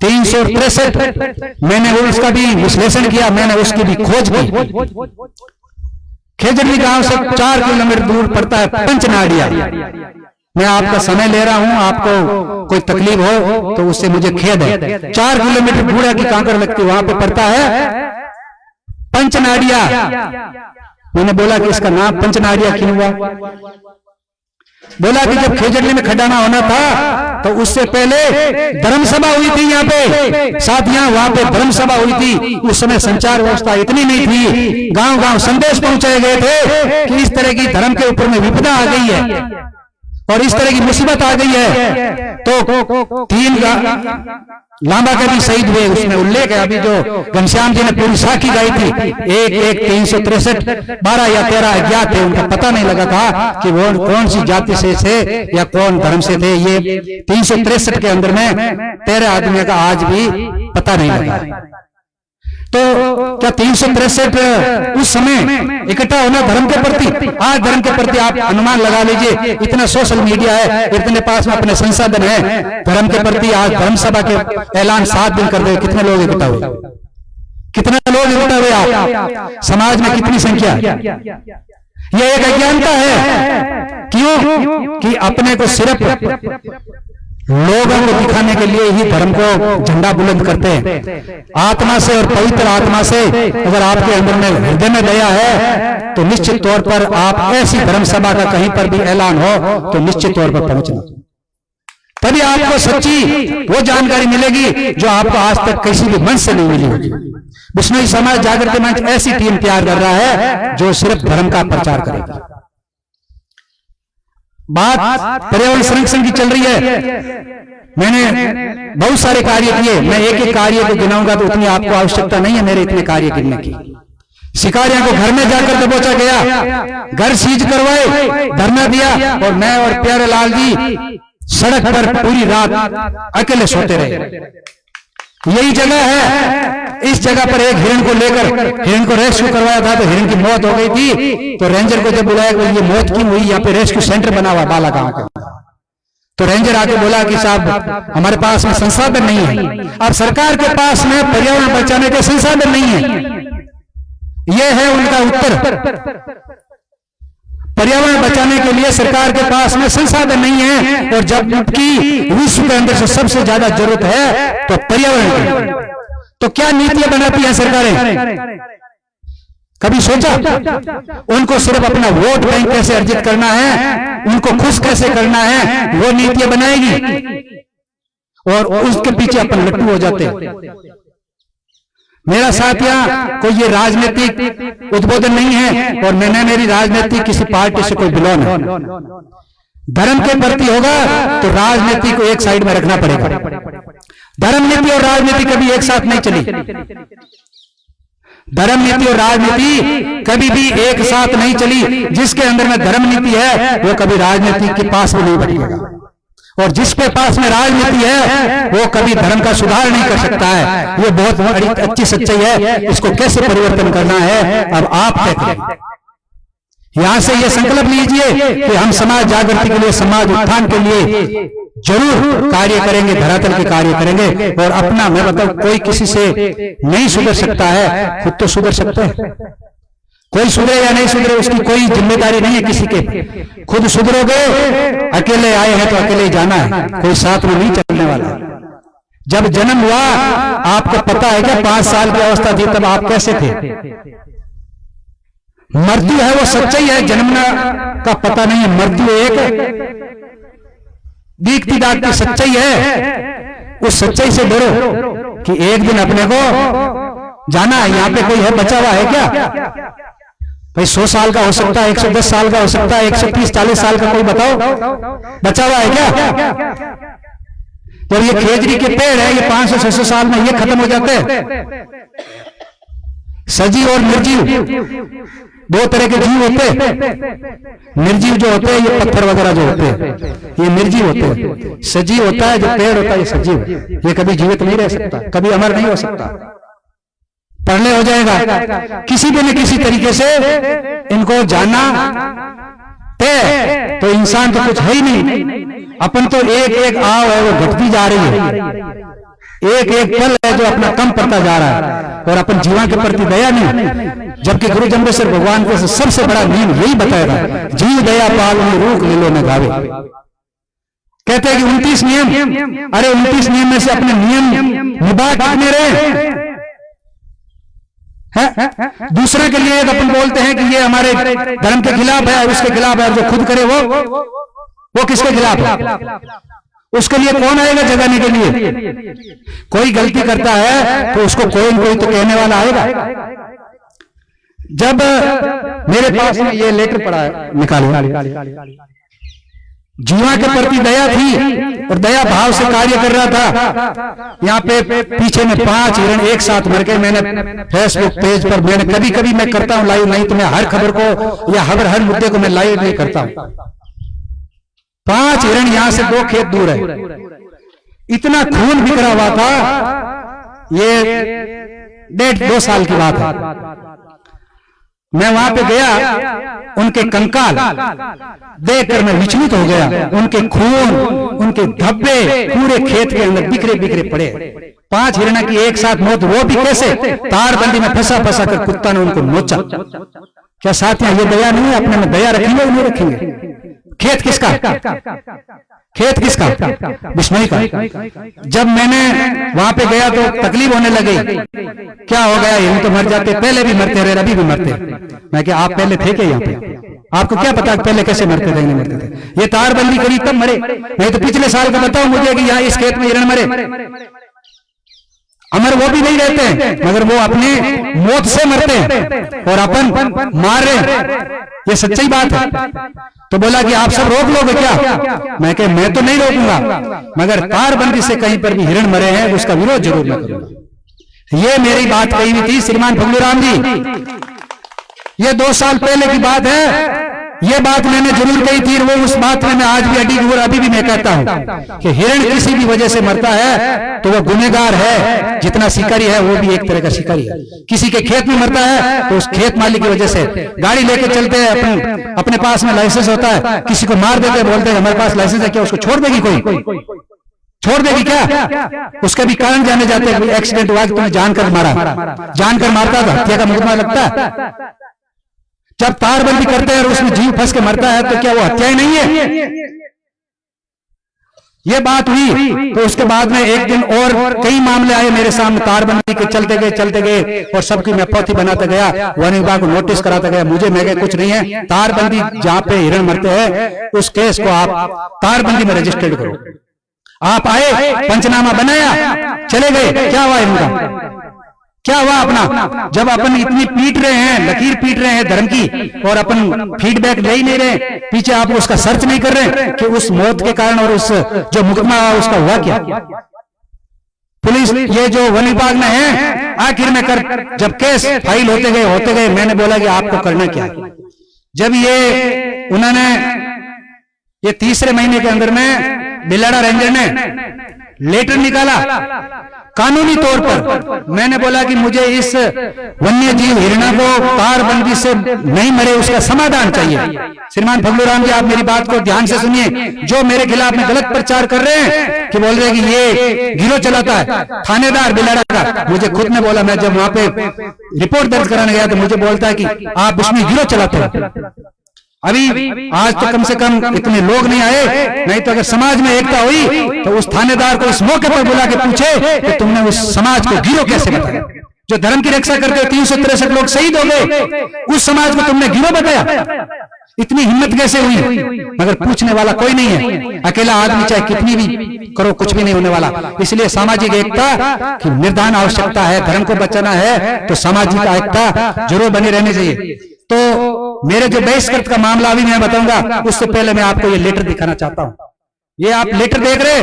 363, मैंने उसका भी विश्लेषण किया, मैंने उसकी भी खोज की। खेजड़ली गांव से 4 किलोमीटर दूर पड़ता है पंचनाड़िया। मैं आपका समय ले रहा हूं, आपको कोई तकलीफ हो तो उससे मुझे खेद है। 4 किलोमीटर बूढ़ा की कांकर लगती, वहां पे पड़ता है पंचनाड़िया। मैंने बोला कि इसका नाम पंचनाड़िया क्यों हुआ? बोला कि जब खेजड़ली में खडाना होना था तो उससे पहले धर्मसभा हुई थी यहाँ पे। साथ यहाँ वहां पे धर्मसभा हुई थी। उस समय संचार व्यवस्था इतनी नहीं थी, गांव गांव संदेश पहुंचाए गए थे कि इस तरह की धर्म के ऊपर में विपदा आ गई है और इस तरह की मुसीबत आ गई है। तो 3 लांबा के भी शहीद हुए, उसमें उल्लेख है। अभी जो घनश्याम जी ने पूरी साखी गाई थी, 1-1-363, 12 या 13 अज्ञात थे, उनका पता नहीं लगा था कि वो कौन सी जाति से थे या कौन धर्म से थे। ये 363 के अंदर में 13 आदमियों का आज भी पता नहीं लगा। तो क्या 363 उस समय इकट्ठा होना धर्म के प्रति? आज धर्म के प्रति आप अनुमान लगा लीजिए, इतना सोशल मीडिया है, इतने पास में अपने संसाधन है, धर्म के प्रति आज धर्म सभा के ऐलान 7 दिन कर दे, कितने लोग इकट्ठा हुए? कितने लोग इकट्ठा हुए? आप समाज में कितनी संख्या? यह एक अज्ञानता है। क्यों? कि अपने को सिर्फ लोगों को दिखाने के लिए ही धर्म को झंडा बुलंद करते हैं। आत्मा से और पवित्र आत्मा से अगर आपके अंदर में हृदय में दया है तो निश्चित तौर पर आप ऐसी धर्म सभा का कहीं पर भी ऐलान हो तो निश्चित तौर पर पहुंचना, तभी आपको सच्ची वो जानकारी मिलेगी जो आपको आज तक किसी भी मंच से नहीं मिली होगी। बिश्नोई समाज जागृति मंच ऐसी टीम तैयार कर रहा है जो सिर्फ धर्म का प्रचार करेगी। बात पर्यावरण संरक्षण की चल रही है। मैंने बहुत सारे कार्य किए, मैं एक एक कार्य को गिनाऊंगा तो उतनी आपको आवश्यकता नहीं है मेरे इतने कार्य गिनने की। शिकारियों को घर में जाकर दबोचा गया, घर सीज करवाए, धरना दिया, और मैं और प्यारे लाल जी सड़क पर पूरी रात अकेले सोते रहे। यही जगह है। इस जगह पर एक हिरण को लेकर हिरण को रेस्क्यू करवाया था तो हिरण की मौत हो गई थी। तो रेंजर को जब बुलाया कि ये मौत क्यों हुई, यहाँ पे रेस्क्यू सेंटर बना हुआ बाला गांव का, तो रेंजर आके बोला कि साहब हमारे पास में संसाधन नहीं है। अब सरकार के पास में पर्यावरण बचाने के संसाधन नहीं है, ये है उनका उत्तर। पर्यावरण बचाने के लिए सरकार के पास में संसाधन नहीं है, और जबकि विश्व के अंदर से सबसे ज्यादा जरूरत है तो पर्यावरण की, तो क्या नीतियां बनाती हैं सरकारें? कभी सोचा? उनको सिर्फ अपना वोट बैंक कैसे अर्जित करना है, उनको खुश कैसे करना है, वो नीतियां बनाएगी और उसके पीछे अपन लट्टू हो जाते हैं। मेरा साथिया कोई ये राजनीतिक उद्बोधन नहीं है और मैंने मेरी राजनीति किसी पार्टी से कोई बिलोंग नहीं। धर्म के प्रति होगा तो राजनीति को एक साइड में रखना पड़ेगा। धर्म नीति और राजनीति कभी एक साथ नहीं चली। धर्म नीति और राजनीति कभी भी एक साथ नहीं चली। जिसके अंदर में धर्म नीति है वो कभी राजनीति के पास में नहीं बढ़ेगा और जिसके पास में राजनीति है वो कभी धर्म का सुधार नहीं कर सकता है। ये बहुत बड़ी अच्छी सच्चाई है। इसको कैसे परिवर्तन करना है अब आप तय करें। यहां से ये संकल्प लीजिए कि हम समाज जागृति के लिए, समाज उत्थान के लिए जरूर कार्य करेंगे, धरातल के कार्य करेंगे। और अपना मैं बताऊं, कोई किसी से नहीं सुधर सकता है, खुद तो सुधर सकते हैं। कोई सुधरे या नहीं सुधरे उसकी कोई जिम्मेदारी नहीं है किसी के। खुद सुधरोगे, अकेले आए हैं तो अकेले ही जाना है, कोई साथ में नहीं चलने वाला। जब जन्म हुआ आपको पता है क्या 5 साल की अवस्था थी तब आप कैसे थे? मृत्यु है वो सच्चाई है, जन्मना का पता नहीं है। मृत्यु एक दीखती दाखती सच्चाई है। उस सच्चाई से डरो कि एक दिन अपने को जाना है। यहां पे कोई है बचा हुआ है क्या? भाई 100 साल का हो सकता है, 110 साल का हो सकता है, 130-40 साल का कोई बताओ बचा हुआ है क्या? तो ये खेजड़ी के पेड़ है, ये 500-600 साल में ये खत्म हो जाते हैं। सजीव और निर्जीव दो तरह के जीव होते हैं। निर्जीव जो होते हैं ये पत्थर वगैरह जो होते हैं ये निर्जीव होते हैं। सजीव होता है जो पेड़ होता है ये सजीव, ये कभी जीवित नहीं रह सकता, कभी अमर नहीं हो सकता, प्रलय हो जाएगा। किसी भी न किसी तरीके से इनको जाना तय। तो इंसान तो कुछ है ही नहीं। अपन तो एक एक आव है वो घटती जा रही है, एक एक पल है जो अपना कम पड़ता जा रहा है और अपन जीवन के प्रति दया नहीं। जबकि गुरु जम्बेश्वर भगवान को सबसे बड़ा नियम यही बताया था, जीव दया पाल रूख लीलो में गावे। कहते हैं कि 29 नियम, अरे 29 नियम में से अपने नियम निभा कितने रहे हैं? दूसरे के लिए अपन बोलते हैं कि ये हमारे धर्म के खिलाफ है, उसके खिलाफ है। जो खुद करे वो किसके खिलाफ है? उसके लिए कौन आएगा जगाने के लिए? कोई गलती करता है तो उसको कोई न कोई तो कहने वाला आएगा। जब मेरे पास में ये लेटर पड़ा है, निकालो। जीवा के प्रति दया थी और दया भाव से कार्य कर रहा था। यहाँ पे पीछे में 5 हिरण एक साथ मर गए। मैंने फेसबुक पेज पर मैंने कभी कभी मैं करता हूँ लाइव, नहीं तो मैं हर खबर को या हर मुद्दे को मैं लाइव नहीं करता हूँ। 5 हिरण यहां से 2 खेत दूर है। इतना खून बिखरा हुआ था, ये 1.5-2 साल की बात है। मैं वहां पे गया, उनके कंकाल देखकर मैं विचलित हो गया। उनके खून, उनके धब्बे पूरे खेत के अंदर बिखरे बिखरे पड़े। 5 हिरण की एक साथ मौत, वो भी कैसे? तारबंदी में फंसा फंसा कर कुत्ता ने उनको नोचा। क्या साथियां ये दया नहीं है? अपने में दया रखेंगे नहीं रखेंगे? खेत किसका? खेत किसका? बिश्नोई का। जब मैंने वहां पे गया तो तकलीफ होने लगी। क्या हो गया? ये तो मर जाते, पहले भी मरते रहे, अभी भी मरते। मैं क्या आप पहले थे क्या यहाँ पे? आपको क्या पता पहले कैसे मरते थे नहीं मरते थे? ये तारबंदी करी तब मरे, नहीं तो पिछले साल का बताओ मुझे कि यहाँ इस खेत में हिरण मरे। अमर वो भी नहीं रहते हैं, मगर वो अपने मौत से मरते हैं और अपन मार रहे। ये सच्चाई बात है। तो बोला कि आप सब रोक लोगे क्या? मैं कह मैं तो नहीं रोकूंगा, मगर तारबंदी से कहीं पर भी हिरण मरे हैं उसका विरोध जरूर मैं करूंगा। ये मेरी बात कही हुई थी श्रीमान फगलू राम जी। ये 2 साल पहले की बात है। ये बात मैंने जरूर कही थी, वो उस बात में मैं आज भी अड़ी और अभी भी मैं कहता हूं कि हिरण किसी भी वजह से मरता है तो वो गुनहगार है, जितना शिकारी है वो भी एक तरह का शिकारी है। किसी के खेत में मरता है तो उस खेत मालिक की वजह से। गाड़ी लेके चलते हैं, अपने पास में लाइसेंस होता है, किसी को मार देते बोलते हैं हमारे पास लाइसेंस है, क्या उसको छोड़ देगी? कोई छोड़ देगी क्या? उसका भी कारण जाने जाते हैं। एक्सीडेंट हुआ कि तुमने जानकर मारा, जानकर मारता तो हत्या का मुकदमा लगता है। जब तारबंदी करते हैं और उसमें जीव फंस के मरता है तो क्या वो हत्या नहीं है? ये बात हुई तो उसके बाद में एक दिन और कई मामले आए मेरे सामने, तारबंदी के चलते गए और सबकी मैं पौथी बनाता गया, वन विभाग को नोटिस कराता गया। मुझे मैं कुछ नहीं है, तारबंदी जहां पे हिरण मरते हैं उस केस को आप तारबंदी में रजिस्टर्ड करो। आप आए, पंचनामा बनाया, चले गए, क्या हुआ इनका, क्या हुआ अपना? जब अपन इतनी पीट रहे हैं, लकीर पीट रहे हैं धर्म की, और अपन फीडबैक ले ही नहीं रहे, पीछे आप उसका सर्च नहीं कर रहे कि उस मौत के कारण और उस जो मुकदमा हुआ उसका हुआ क्या। पुलिस ये जो वन विभाग में है, आखिर में कर जब केस फाइल होते गए मैंने बोला कि आपको करना क्या है। जब ये उन्होंने ये तीसरे महीने के अंदर में बिलाड़ा रेंजर ने लेटर निकाला कानूनी तौर पर, मैंने बोला कि मुझे इस वन्य जीव हिरणा को तारबंदी से नहीं मरे उसका समाधान चाहिए। श्रीमान फगलू राम जी, आप मेरी बात को ध्यान से सुनिए। जो मेरे खिलाफ में गलत प्रचार कर रहे हैं कि बोल रहे हैं कि ये गिरोह चलाता है, थानेदार बिलाड़ा का, मुझे खुद ने बोला, मैं जब वहां पे रिपोर्ट दर्ज कराने गया तो मुझे बोलता है कि आप इसमें गिरोह चलाते हो। अभी आज तो कम से कम इतने लोग नहीं आए, नहीं तो अगर समाज में एकता हुई तो उस थानेदार को इस मौके पर बुला के पूछे कि तुमने उस समाज को गिरोह कैसे बताया। जो धर्म की रक्षा करते हुए 363 लोग शहीद हो गए, उस समाज को तुमने गिरोह बताया। इतनी हिम्मत कैसे हुई? मगर पूछने वाला कोई नहीं है। अकेला आदमी चाहे कितनी भी करो, कुछ भी नहीं होने वाला। इसलिए सामाजिक एकता की निर्धारण आवश्यकता है। धर्म को बचाना है तो सामाजिक एकता जरूर बनी रहनी चाहिए। तो मेरे जो बहिष्कृत का मामला अभी मैं बताऊंगा, उससे पहले मैं आपको ये लेटर दिखाना चाहता हूं। ये आप लेटर देख रहे,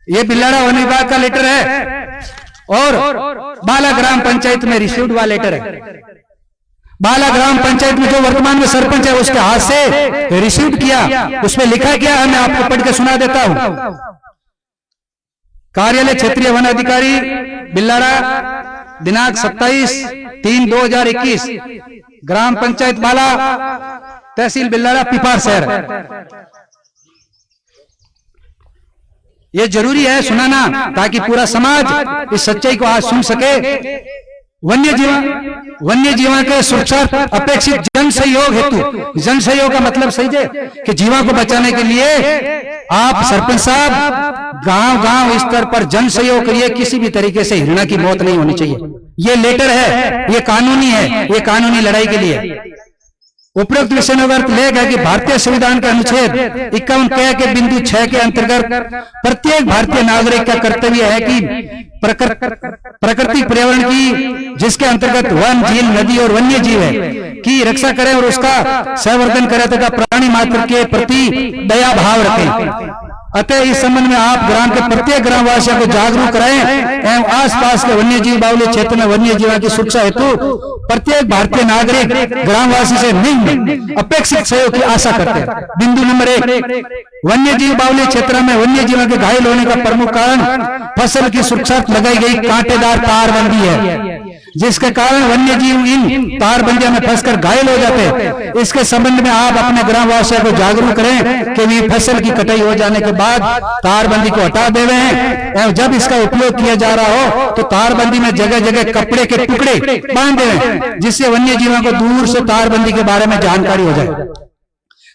ये बिलाड़ा वन विभाग का लेटर है और बाला ग्राम पंचायत में रिसीव्ड हुआ लेटर है। बाला ग्राम पंचायत में जो वर्तमान में सरपंच है उसके हाथ से रिसीव्ड किया, उसमें लिखा क्या है मैं आपको पढ़ के सुना देता हूं। कार्यालय क्षेत्रीय वन अधिकारी बिलाड़ा, दिनांक 27/3/2021, ग्राम पंचायत बाला, तहसील बिलाड़ा, पिपार शहर। ये जरूरी है सुनाना ताकि पूरा समाज इस सच्चाई को आज सुन सके। वन्य जीवन के सुरक्षा अपेक्षित जन सहयोग हेतु, जन सहयोग का मतलब सही है कि जीवा को बचाने के लिए आप सरपंच साहब गांव स्तर पर जन सहयोग करिए। किसी भी तरीके से हिरणा की मौत नहीं होनी चाहिए। ये लेटर है, ये कानूनी है, ये कानूनी लड़ाई के लिए। उपरोक्त विषय में अर्थ लेख है कि भारतीय संविधान के अनुच्छेद 51 के बिंदु 6 के अंतर्गत प्रत्येक भारतीय नागरिक का कर्तव्य है कि प्रकृति पर्यावरण की, जिसके अंतर्गत वन, झील, नदी और वन्य जीव है, की रक्षा करें और उसका संवर्धन करें तथा प्राणी मात्र के प्रति दया भाव रखें। अतः इस संबंध में आप ग्राम के प्रत्येक ग्रामवासियों को जागरूक कराएं एवं आसपास के वन्य जीव बाहुल्य क्षेत्र में वन्य जीवों की सुरक्षा हेतु प्रत्येक भारतीय नागरिक ग्रामवासी से निम्न अपेक्षित सहयोग की आशा करते हैं। बिंदु नंबर 1, वन्य जीव बाहुल्य क्षेत्र में वन्य जीवों के घायल होने का प्रमुख कारण फसल की सुरक्षा लगाई गई कांटेदार तारबंदी है, जिसके कारण वन्य जीव इन तारबंदियों में फंसकर घायल हो जाते हैं। इसके संबंध में आप अपने ग्रामवासियों को जागरूक करें कि वे फसल की कटाई हो जाने के बाद तारबंदी को हटा देवे हैं एवं जब इसका उपयोग किया जा रहा हो तो तारबंदी में जगह जगह कपड़े के टुकड़े बांध दें, जिससे वन्य जीवों को दूर से तारबंदी के बारे में जानकारी हो जाए,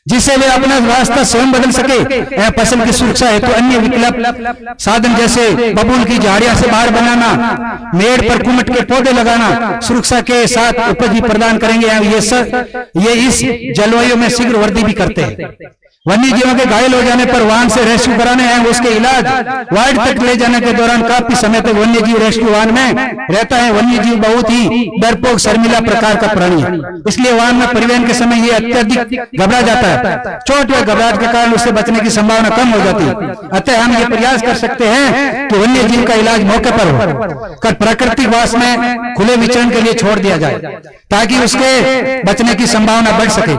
जिससे वे अपना रास्ता स्वयं बदल सके। फसल की सुरक्षा हेतु तो अन्य विकल्प साधन जैसे बबूल की झाड़ियां से बाहर बनाना, मेड़ पर कुमट के पौधे लगाना सुरक्षा के साथ उपज भी प्रदान करेंगे। ये इस जलवायु में शीघ्र वृद्धि भी करते हैं। वन्य जीवों के घायल हो जाने पर वाहन से रेस्क्यू कराने हैं, उसके इलाज वार्ड तक ले जाने के दौरान काफी समय तक वन्य जीव रेस्क्यू वाहन में रहता है। वन्य जीव बहुत ही डरपोक शर्मिला प्रकार का प्राणी है, इसलिए वाहन में परिवहन के समय ये अत्यधिक घबरा जाता है। चोट या घबराहट के कारण उससे बचने की संभावना कम हो जाती है। अतः हम ये प्रयास कर सकते हैं कि वन्य जीव का इलाज मौके पर हो, प्राकृतिक वास में खुले विचरण के लिए छोड़ दिया जाए ताकि उसके बचने की संभावना बढ़ सके।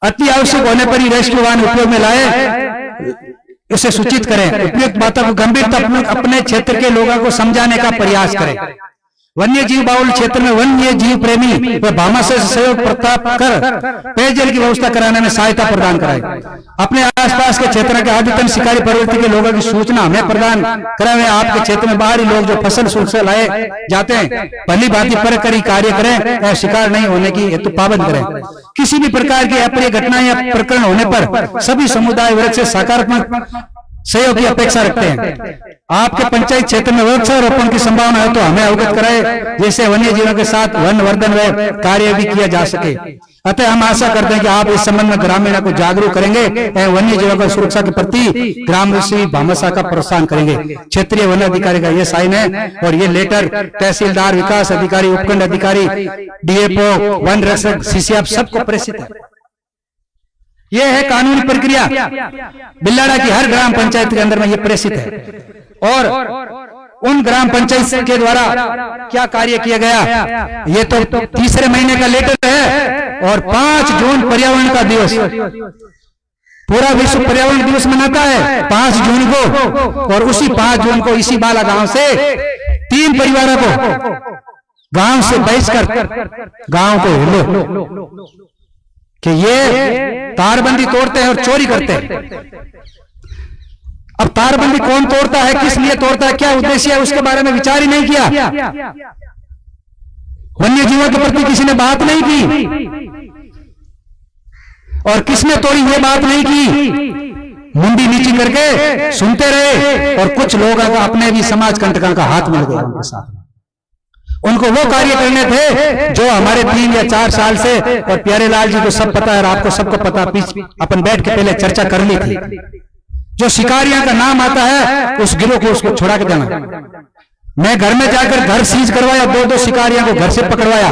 अति आवश्यक होने पर ही रेस्क्यू वाहन उपयोग में लाए, उसे सूचित करें। उपयुक्त बातों को गंभीरता अपने क्षेत्र के लोगों को समझाने का प्रयास करें। वन्य जीव बाहुल्य क्षेत्र में वन्य जीव प्रेमी व भामाशाह से सहयोग प्राप्त कर पेयजल की व्यवस्था कराने में सहायता प्रदान कराए। अपने आसपास के क्षेत्र के आदितन शिकारी प्रवृत्ति के लोगों की सूचना हमें प्रदान कराए। आपके क्षेत्र में बाहरी लोग जो फसल सुरक्षा लाए जाते हैं भली भांति परखरी कार्य करें और शिकार नहीं होने की हेतु पाबंद करें। किसी भी प्रकार की अप्रिय घटना या प्रकरण होने पर सभी समुदाय वर्ग से सकारात्मक सहयोग की अपेक्षा रखते हैं। आपके पंचायत क्षेत्र में वृक्षारोपण की संभावना है तो हमें अवगत कराए, जैसे वन्य जीवों के साथ वन वर्धन व कार्य भी किया जा सके। अतः हम आशा करते हैं कि आप इस संबंध में ग्रामीणों को जागरूक करेंगे एवं वन्य जीवों की सुरक्षा के प्रति ग्रामवासी भामाशाह का प्रोत्साहन करेंगे। क्षेत्रीय वन अधिकारी का ये साइन है और ये लेटर तहसीलदार, विकास अधिकारी, उपखंड अधिकारी, डीएफओ, वन रक्षक, सीसीएफ सबको प्रेषित है। यह है कानूनी प्रक्रिया, बिल्लाड़ा की हर ग्राम पंचायत के अंदर में ये प्रेषित है। और उन ग्राम पंचायत के द्वारा क्या कार्य किया गया, ये तो तीसरे महीने का लेटर है। और 5 जून पर्यावरण का दिवस, पूरा विश्व पर्यावरण दिवस मनाता है 5 जून को। और उसी 5 जून को इसी बाला गांव से 3 परिवारों को गांव से बहिष्कार गांव को हिलो कि ये तारबंदी तोड़ते हैं और चोरी करते हैं। अब तारबंदी कौन तोड़ता है, किस लिए तोड़ता है, क्या उद्देश्य है, उसके बारे में विचार ही नहीं किया। वन्य जीवों के प्रति किसी ने बात नहीं की और किसने तोड़ी ये बात नहीं की। मुंडी नीची करके सुनते रहे और कुछ लोग अपने भी समाज कंटकों का हाथ मिल गया उनके साथ। उनको वो कार्य करने थे जो हमारे 3 या 4 साल से, और प्यारे लाल जी को सब पता है और आपको सबको पता, अपन बैठ के पहले चर्चा कर ली थी। जो शिकारियों का नाम आता है उस गिरोह को उसको छुड़ा के देना। मैं घर में जाकर घर सीज करवाया, 2-2 शिकारियों को घर से पकड़वाया,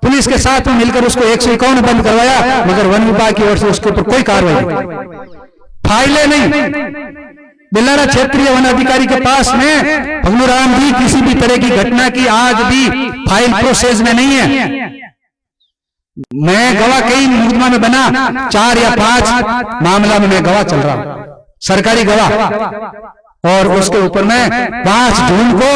पुलिस के साथ में मिलकर उसको 151 बंद करवाया, मगर वन विभाग की ओर से उसके ऊपर कोई कार्रवाई नहीं, फाइलें नहीं। बिल्लाड़ा क्षेत्रीय वन अधिकारी के पास में भगलूराम जी किसी भी तरह की घटना की आज भी फाइल प्रोसेस में नहीं है। मैं गवाह कई मुकदमा में बना, 4 या 5 मामला में मैं गवाह चल रहा हूं, सरकारी गवाह। और उसके ऊपर में 5 जून को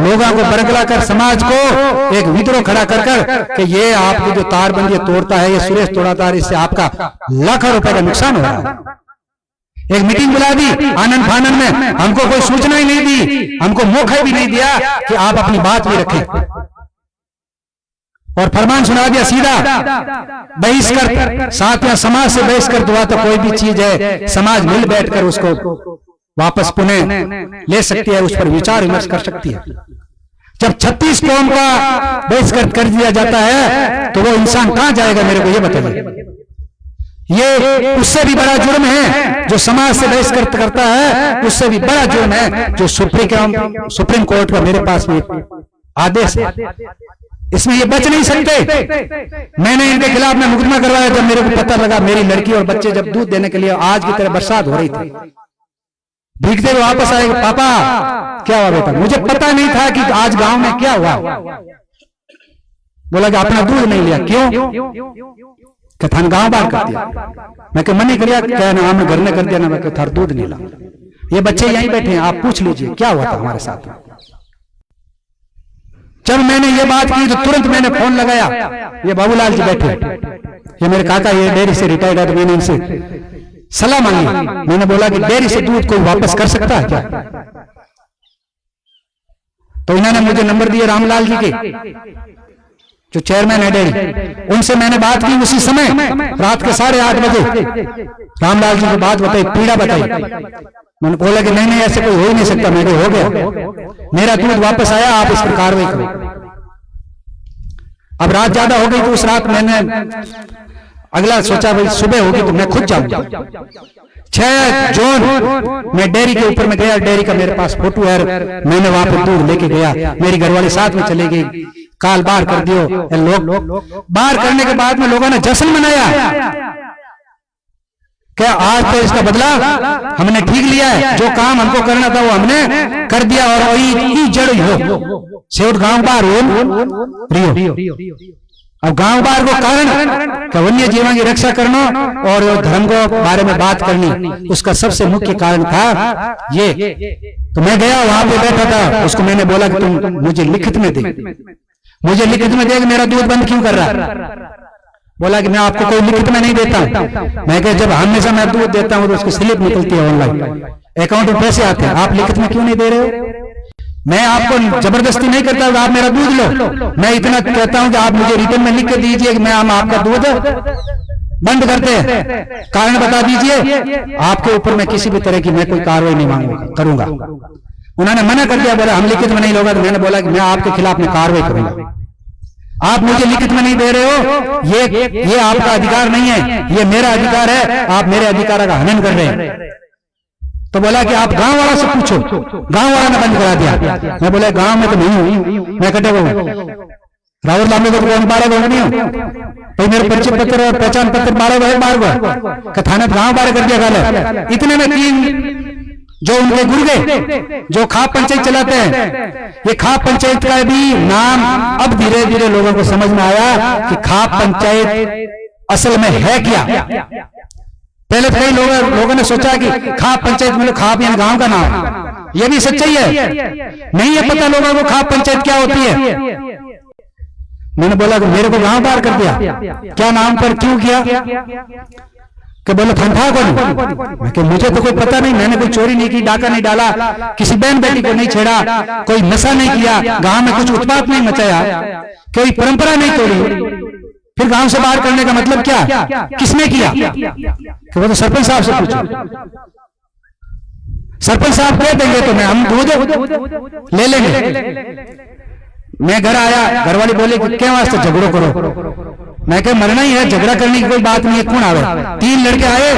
लोगों को बरगला कर समाज को एक विद्रोह खड़ा कर कर कि ये आपकी जो तारबंदी तोड़ता है, ये सुरेश तोड़ाता है, इससे आपका लाखों रुपए का नुकसान हो रहा है। एक मीटिंग बुला दी आनंद फानंद में, हमको कोई सूचना ही नहीं दी, हमको मौका भी नहीं दिया कि आप अपनी बात भी रखें। और फरमान सुना दिया सीधा, बहिष्कृत साथ या समाज से बहिष्कृत हुआ तो कोई भी चीज है समाज मिल बैठकर उसको वापस पुनः ले सकती है, उस पर विचार विमर्श कर सकती है। जब 36 कौम का बहिष्कृत कर दिया जाता है तो वो इंसान कहां जाएगा, मेरे को ये बताइए। ये उससे भी बड़ा जुर्म है जो समाज से बहिष्कृत करता है, उससे भी बड़ा जुर्म है जो सुप्रीम कोर्ट का मेरे पास में आदेश है। इसमें ये बच नहीं सकते। मैंने इनके खिलाफ में मुकदमा करवाया जब मेरे को पता लगा मेरी लड़की और बच्चे जब दूध देने के लिए आज की तरह बरसात हो रही थी, भीगते हुए वापस आए, पापा क्या हुआ बेटा, मुझे पता नहीं था कि आज गांव में क्या हुआ। बोला कि अपना दूध नहीं लिया, क्यों? थान गांव बाहर कर दिया। मैं क्या मनी करिया, क्या ना हमने घर ने कर दिया ना, मैं थार दूध नहीं ला। ये बच्चे यहीं बैठे हैं, आप पूछ लीजिए क्या हुआ था हमारे साथ। जब मैंने ये बात की तो तुरंत मैंने फोन लगाया, ये बाबूलाल जी बैठे, ये मेरे काका, ये डेयरी से रिटायर्ड है, मैंने इनसे सलाह मांगी। मैंने बोला कि डेयरी से दूध कोई वापस कर सकता है क्या? तो इन्होंने मुझे नंबर दिए रामलाल जी के, जो चेयरमैन है डेयरी, उनसे मैंने बात की उसी समय रात के 8:30 बजे। रामलाल जी को बात बताई, पीड़ा बताई। मैंने बोला कि नहीं ऐसे कोई हो ही नहीं सकता। मेरे हो गया, मेरा दूध वापस आया, आप इस पर कार्रवाई करो। अब रात ज्यादा हो गई तो उस रात मैंने अगला सोचा भाई सुबह होगी तो मैं खुद जाऊंगा। 6 जून मैं डेयरी के ऊपर में गया, डेयरी का मेरे पास फोटो है, मैंने वहां पर दूध लेके गया, मेरी घरवाली साथ में चली गई। काल बाहर कर दियो, लोग बाहर करने के बाद में लोगों ने जश्न मनाया, क्या आज तो इसका बदला हमने ठीक लिया है, जो काम हमको करना था वो हमने कर दिया। और वही जड़ हो सेवट गांव बाहर रियो। अब गांव बाहर को कारण वन्य जीवन की रक्षा करना और धर्म को बारे में बात करनी, उसका सबसे मुख्य कारण था ये। तो मैं गया वहां पे बैठा था, उसको मैंने बोला कि तुम मुझे लिखित में दे, मुझे लिखित में दे कि मेरा दूध बंद क्यों कर रहा है। बोला कि मैं आपको कोई लिखित में नहीं देता। मैं कहा जब हमेशा मैं दूध देता हूं तो उसकी स्लिप निकलती है ऑनलाइन, अकाउंट में पैसे आते हैं, आप लिखित में क्यों नहीं दे रहे हो? मैं आपको जबरदस्ती नहीं करता आप मेरा दूध लो, मैं इतना कहता हूं कि आप मुझे रिटर्न में लिख के दीजिए कि मैं आपका दूध बंद करते हैं, कारण बता दीजिए, आपके ऊपर मैं किसी भी तरह की मैं कोई कार्रवाई नहीं मांगूंगा करूंगा। उन्होंने मना कर दिया, बोला हम लिखित में नहीं होगा। तो मैंने बोला कि मैं आपके खिलाफ में कार्रवाई करूंगा। आप मुझे लिखित में नहीं दे रहे हो, ये आपका अधिकार नहीं है, ये मेरा अधिकार है, आप मेरे अधिकार का हनन कर रहे हैं। तो बोला कि आप गांव वाला से पूछो, गांव वाला ने बंद करा दिया। मैं बोला गांव में तो नहीं हूं, मैं कटे वो राहुल लामे को कौन बारह लोग नहीं हो भाई, मेरे परिचय पत्र और पहचान पत्र बारह थाना गांव बारह कर दिया गया। इतने में तीन जो उनके गुर्गे जो खाप पंचायत चलाते हैं, ये खाप पंचायत का भी नाम अब धीरे धीरे लोगों को समझ में आया कि खाप पंचायत असल में है क्या। पहले तो कई लोगों ने सोचा कि खाप पंचायत मतलब खाप यानी गांव का नाम, यह भी सच्चाई है, नहीं है पता लोगों को खाप पंचायत क्या होती है। मैंने बोला कि मेरे को गांव बाहर कर दिया, क्या नाम पर क्यों किया, कि बोले था कौन, कि मुझे तो कोई पता नहीं, मैंने कोई चोरी नहीं की, डाका नहीं डाला, किसी बहन बेटी को नहीं छेड़ा, कोई नशा नहीं किया, गांव में कुछ उत्पात नहीं मचाया, कोई परंपरा नहीं तोड़ी। फिर गांव से बाहर करने का मतलब क्या, किसने किया, कि वो तो सरपंच साहब से पूछो, सरपंच साहब कह देंगे तो मैं हम दूध ले लेंगे। मैं घर आया, घर वाली बोले कि क्या वास्ते झगड़ो करो, मैं कह मरना ही है, झगड़ा करने की कोई बात नहीं है, कौन आवे। तीन लड़के आए,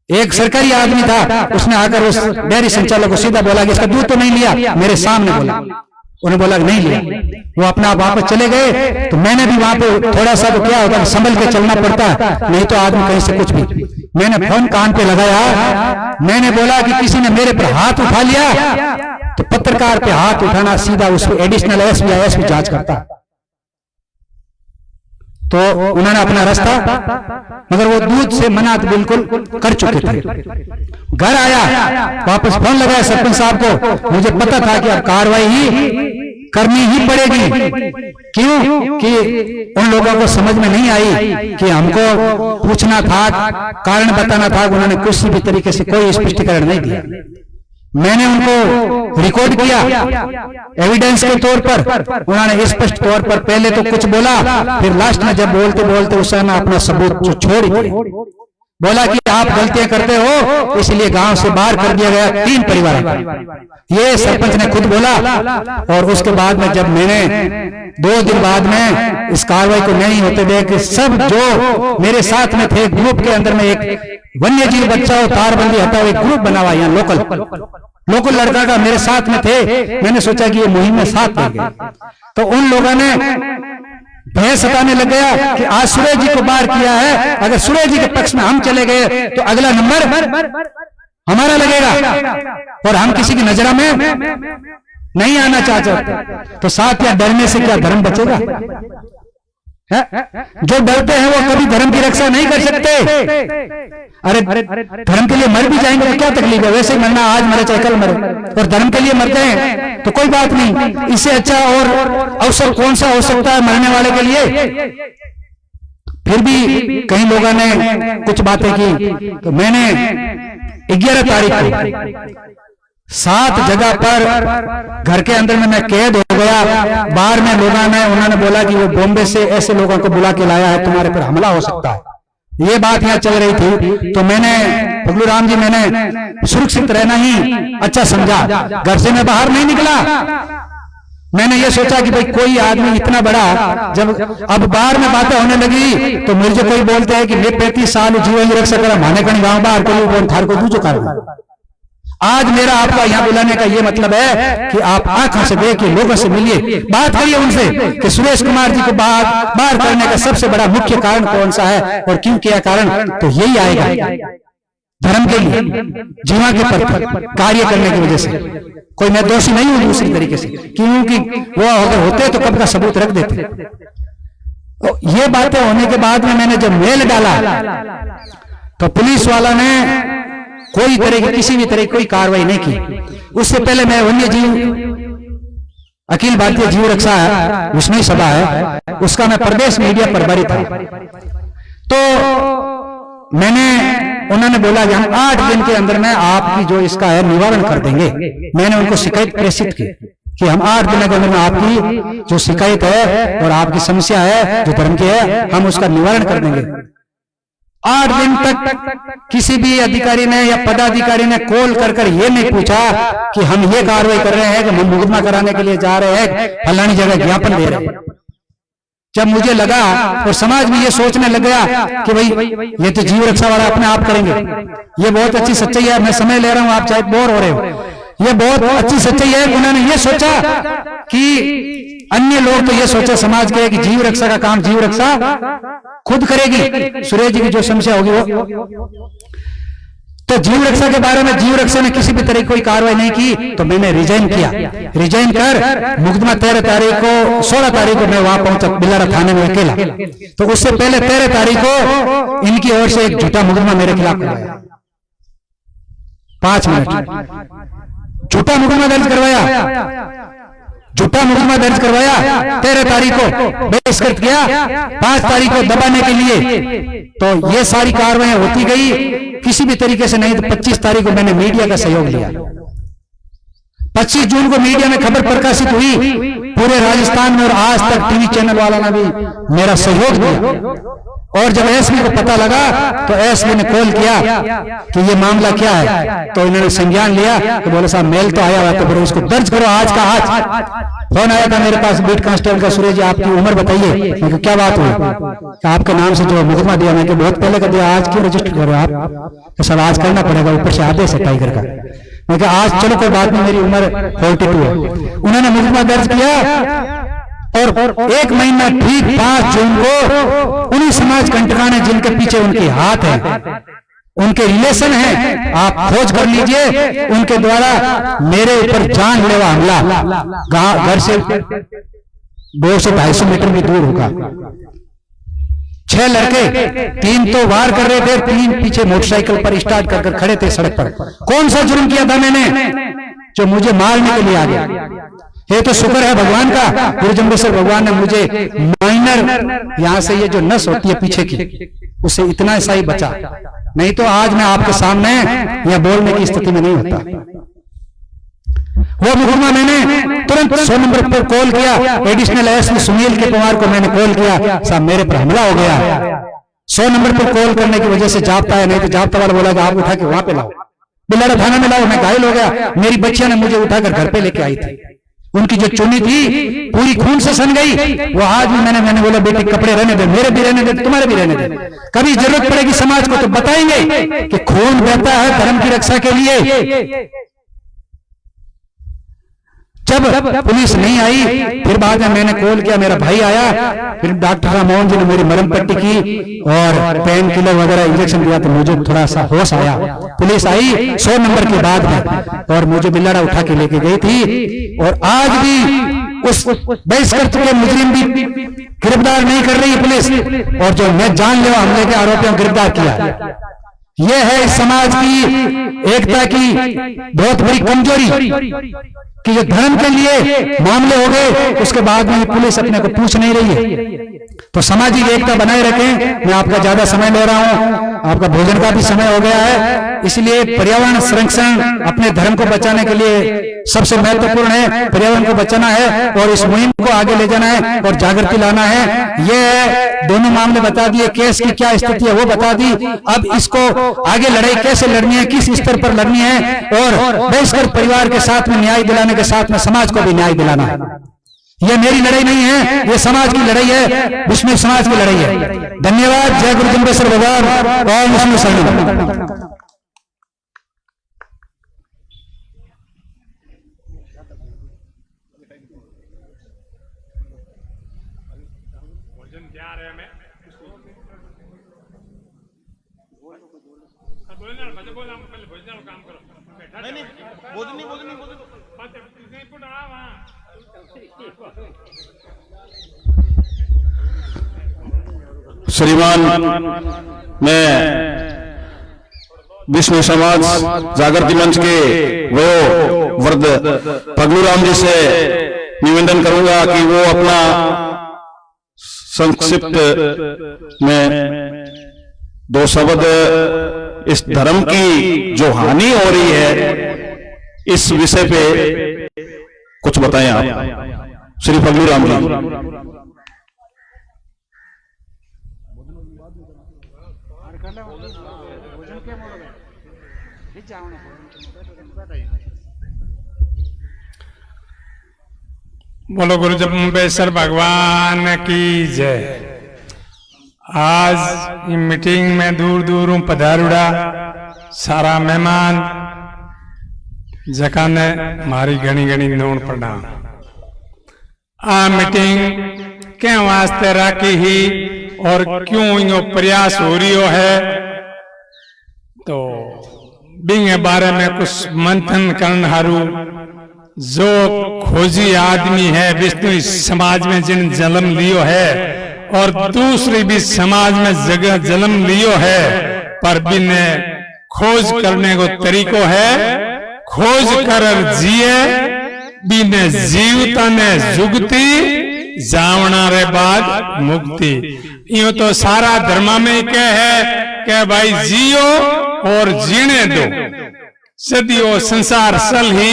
एक सरकारी आदमी था, उसने आकर उस डेयरी संचालक को सीधा बोला कि इसका दूध तो नहीं लिया, मेरे सामने बोला। उन्हें बोला कि नहीं लिया, वो अपना आप वापस चले गए। तो मैंने भी वहां पे थोड़ा सा तो क्या होता है, संभल के चलना पड़ता है, नहीं तो आदमी कहीं से कुछ भी। मैंने फोन कान पे लगाया, मैंने बोला कि किसी ने मेरे पर हाथ उठा लिया तो पत्रकार पे हाथ उठाना सीधा उस पर एडिशनल एसपी जांच करता। तो उन्होंने अपना रास्ता, मगर वो दूध से मना तो बिल्कुल कर चुके थे। घर आया, वापस फोन लगाया सरपंच साहब को, मुझे पता था कि अब कार्रवाई ही करनी ही पड़ेगी। क्यों कि उन लोगों को समझ में नहीं आई कि हमको पूछना था, कारण बताना था, उन्होंने किसी भी तरीके से कोई स्पष्टीकरण नहीं दिया। मैंने उनको रिकॉर्ड किया एविडेंस के तौर पर, उन्होंने स्पष्ट तौर पर पहले तो कुछ बोला, फिर लास्ट में जब बोलते बोलते उस समय अपना सबूत जो छोड़ दिया, बोला कि आप गलतियां करते हो इसलिए गांव से बाहर कर दिया गया 3 परिवार। ये सरपंच ने खुद बोला। और उसके बाद में जब मैंने 2 दिन बाद में इस कार्रवाई को नहीं होते देख, सब जो मेरे साथ में थे ग्रुप के अंदर में एक वन्य जीव बचाओ तारबंदी हटाओ एक ग्रुप बना हुआ यहाँ लोकल लड़का का मेरे साथ में थे। मैंने सोचा कि ये मुहिम में साथ ले गए, तो उन लोगों ने भय सताने लग गया कि आज सुरेश जी को बाहर किया है, अगर सुरेश जी के पक्ष में हम चले गए तो अगला नंबर हमारा लगेगा और हम किसी की नजर में नहीं आना चाहते। तो साथ या डरने से क्या धर्म बचेगा? जो डरते हैं वो कभी धर्म की रक्षा नहीं कर सकते। अरे धर्म के लिए मर भी जाएंगे तो क्या तकलीफ है, वैसे ही मरना, आज मरे चाहे कल मरे, और धर्म के लिए मरते हैं तो कोई बात नहीं। इससे अच्छा और अवसर कौन सा हो सकता है मरने वाले के लिए? फिर भी कई लोगों ने कुछ बातें की, तो मैंने 11 तारीख को 7 जगह पर घर के अंदर में मैं कैद हो गया। बाहर में लोगों ने उन्होंने बोला कि वो बॉम्बे से ऐसे लोगों को बुला के लाया है, तुम्हारे पर हमला हो सकता है, ये बात यहाँ चल रही थी। तो मैंने फगलू राम जी, मैंने सुरक्षित रहना ही अच्छा समझा, घर से मैं बाहर नहीं निकला। मैंने ये सोचा कि भाई कोई आदमी इतना बड़ा, जब अब बाहर में बातें होने लगी तो मुझे कोई बोलते हैं कि मैं 35 साल जीवन रक्षा करा माने कहीं गाँव बाहर को थार को दूजो कर। आज मेरा आपका यहाँ बुलाने का ये मतलब है कि आप आंखों से देखिए, लोगों से मिलिए, बात करिए उनसे कि सुरेश कुमार जी को बाहर करने का सबसे बड़ा मुख्य कारण कौन सा है और क्यों किया कारण, तो यही आएगा धर्म के लिए जीवा के पर कार्य करने की वजह से। कोई मैं दोषी नहीं हूं दूसरी तरीके से, क्योंकि वो अगर होते तो कब का सबूत रख देते। तो ये बातें होने के बाद में मैंने जब मेल डाला तो पुलिस वाला ने कोई तरह की किसी भी तरह की कोई कार्रवाई नहीं की। उससे पहले मैं वन्य जीव अखिल भारतीय जीव रक्षा विष्णु सभा है, उसका मैं प्रदेश मीडिया प्रभारी था। तो उन्होंने बोला कि हम 8 दिन के अंदर में आपकी जो इसका है निवारण कर देंगे। मैंने उनको शिकायत प्रेषित की कि हम 8 दिन के अंदर में आपकी जो शिकायत है और आपकी समस्या है जो धर्म की है हम उसका निवारण कर देंगे। 8 दिन तक किसी भी अधिकारी ने या पदाधिकारी ने कॉल कर ये नहीं पूछा कि हम ये कार्रवाई कर रहे हैं कि हम मुकदमा कराने के लिए जा रहे हैं, फलानी जगह ज्ञापन दे रहे हैं। जब मुझे लगा और समाज में ये सोचने लग गया कि भाई ये तो जीव रक्षा वाला अपने आप करेंगे, ये बहुत अच्छी सच्चाई है, मैं समय ले रहा हूं, आप शायद बोर हो रहे हो, ये बहुत अच्छी सच्चाई है। उन्होंने ये सोचा कि अन्य लोग तो ये सोचा समाज के कि जीव रक्षा का काम जीव रक्षा खुद करेगी, सुरेश जी की जो समस्या होगी वो, तो जीव रक्षा के बारे में जीव रक्षा ने किसी भी तरह की कोई कार्रवाई नहीं की, तो मैंने रिजाइन किया। रिजाइन कर मुकदमा 13 तारीख को 16 तारीख को मैं वहां पहुंचा बिलाड़ा थाने में अकेला। तो उससे पहले 13 तारीख को इनकी ओर से एक झूठा मुकदमा मेरे खिलाफ करवाया, 5 मिनट झूठा मुकदमा दर्ज करवाया, झूठा मुकदमा दर्ज करवाया। 13 तारीख को बहिष्कृत किया, 5 तारीख को दबाने के लिए। तो ये सारी कार्रवाई होती गई, किसी भी तरीके से नहीं। तो 25 तारीख को मैंने मीडिया का सहयोग लिया। 25 जून को मीडिया में खबर प्रकाशित हुई पूरे राजस्थान में, और आज तक टीवी चैनल वाला ने भी मेरा सहयोग दिया। और जब एसपी को पता लगा तो एसपी ने कॉल किया कि ये मामला क्या है, तो इन्होंने संज्ञान लिया। तो बोले साहब मेल तो आया हुआ, तो फिर उसको दर्ज करो आज का आज। फोन आया था मेरे पास बीट कांस्टेबल का, सुरेश जी आपकी उम्र बताइए। मैं क्या बात हुई, आपके नाम से जो मुकदमा दिया, मैं बहुत पहले कर दिया, आज क्यों रजिस्टर करो आप? सब आज करना पड़ेगा, ऊपर से आदेश है टाइगर का। मैं कहा आज चलो कोई बात नहीं, मेरी उम्र 42 है। उन्होंने मुकदमा दर्ज किया और 1 महीना ठीक 5 जून को उन्हीं समाज कंटका ने जिनके पीछे उनके हाथ है, उनके रिलेशन है, आप खोज कर लीजिए, उनके द्वारा मेरे ऊपर जानलेवा हमला घर से 200-250 मीटर भी दूर होगा। 6 लड़के, 3 तो वार कर रहे थे, 3 पीछे मोटरसाइकिल पर स्टार्ट कर खड़े थे सड़क पर। कौन सा जुर्म किया था मैंने जो मुझे मारने के लिए आ गया? ये तो शुक्र है भगवान का, गुरु जम्बेश्वर भगवान ने मुझे माइनर यहाँ से ये जो नस होती है पीछे की, उससे इतना सा ही बचा, नहीं तो आज मैं आपके सामने यह बोलने की स्थिति में नहीं होता। वो मुकदमा मैंने तुरंत 100 नंबर पर कॉल किया, एडिशनल एसपी सुनील के कुमार को मैंने कॉल किया, साहब मेरे पर हमला हो गया। 100 नंबर पर कॉल करने की वजह से जाप्ता है, नहीं तो जाप्ता वाला बोला कि आप उठा के वहां पे लाओ, बिलाड़ा थाना में लाओ। मैं घायल हो गया, मेरी बच्चियां ने मुझे उठाकर घर पे लेके आई थी, उनकी जो चुन्नी थी पूरी खून से सन गई। वो आज भी मैंने बोला बेटे कपड़े रहने दे, मेरे भी रहने दे, तुम्हारे भी रहने दे, कभी जरूरत पड़ेगी समाज को तो बताएंगे कि खून बहता है धर्म की रक्षा के लिए। जब पुलिस नहीं आई, फिर बाद में मैंने कॉल किया, मेरा भाई आया, फिर डॉक्टर राम मोहन जी ने मेरी मरहम पट्टी की और पेन किलर वगैरह इंजेक्शन दिया, तो मुझे थोड़ा सा होश आया। पुलिस आई 100 नंबर के बाद में और मुझे बिलाड़ा उठा के लेके गई थी। और आज भी उस बहिष्कृत के मुजरिम भी गिरफ्तार नहीं कर रही पुलिस, और जो मैं जानलेवा हमले के आरोपियों को गिरफ्तार किया। यह है इस समाज की एकता की बहुत बड़ी कमजोरी कि जो धर्म के लिए मामले हो गए उसके बाद में पुलिस अपने को पूछ नहीं रही है। तो सामाजिक एकता बनाए रखें। मैं आपका ज्यादा समय ले रहा हूं, आपका भोजन का भी समय हो गया है, इसलिए पर्यावरण संरक्षण अपने धर्म को बचाने के लिए सबसे महत्वपूर्ण है। पर्यावरण को बचाना है और इस मुहिम को आगे ले जाना है और जागृति लाना है। ये दोनों मामले बता दिए, केस की क्या स्थिति है वो बता दी। अब इसको आगे लड़ाई कैसे लड़नी है, किस स्तर पर लड़नी है, और बहिष्कृत परिवार के साथ में न्याय दिलाने के साथ में समाज को भी न्याय दिलाना है। ये मेरी लड़ाई नहीं है, ये समाज की लड़ाई है, विश्व समाज की लड़ाई है। धन्यवाद। जय गुरु जम्बेश्वर भगवान और विष्णु शरण। श्रीमान, मैं विष्णु समाज जागृति मंच के वयोवृद्ध पगलू राम जी से निवेदन करूंगा कि वो अपना संक्षिप्त में 2 शब्द इस धर्म की जो हानि हो रही है इस विषय पे कुछ बताएं आप श्री फगलू राम जी। बोलो गुरु जम्बेश्वर भगवान की जय। आज ये मीटिंग में दूर दूरों पधारुड़ा सारा मेहमान जका ने मारी घनी घनी नोन प्रणाम। आ मीटिंग क्या वास्ते राखी ही और क्यों यो प्रयास हो रही है, तो बिंगे बारे में कुछ मंथन करन हारू जो खोजी आदमी है विष्णु समाज में जिन जन्म लियो है और दूसरी भी समाज में जगह जन्म लियो है, पर बिने खोज करने को तरीको है, खोज कर जिए बिने जीवता ने जुगती जावना रे बाद मुक्ति। यो तो सारा धर्म में कह है कि भाई जियो और जीने दो। सदियों संसार सल ही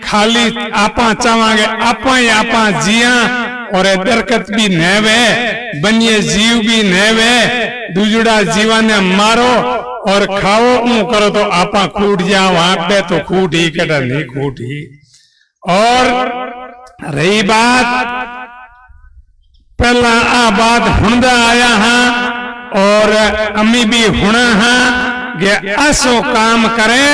खाली आपा चावांगे आपा ही आपा जिया और दरकत भी नहवे बनिए जीव भी नहवे दूजड़ा जीवा ने मारो और खाओ ऊ करो तो आपा खूट जाओ वहां पे तो खूट ही कटा नहीं खूट ही। और रही बात पहला आ बात हुंदा आया हाँ और अम्मी भी हुना हाँ गे असो काम करे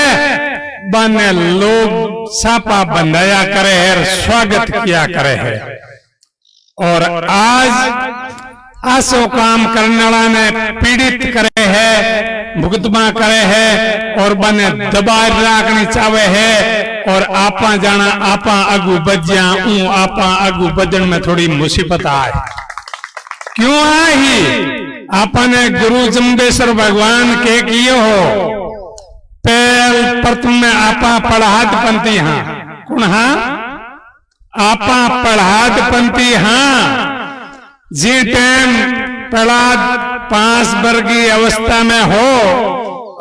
बने लोग सापा बंधाया करे है स्वागत किया करे है। और आज आसो काम करने वाला ने पीड़ित करे है भुगतमा करे है और बने दबाए रखनी चाहे है और आपा जाना आपा अगू बज्या ऊ आपा अगू बजन में थोड़ी मुसीबत आए। क्यों आई आपने गुरु जम्बेश्वर भगवान के किए हो पहल प्रथम में आपा पढ़ात पंथी हाँ कौन हाँ आपा पढ़ात पंथी हाँ जी टाइम पढ़ात 5 वर्गीय अवस्था में हो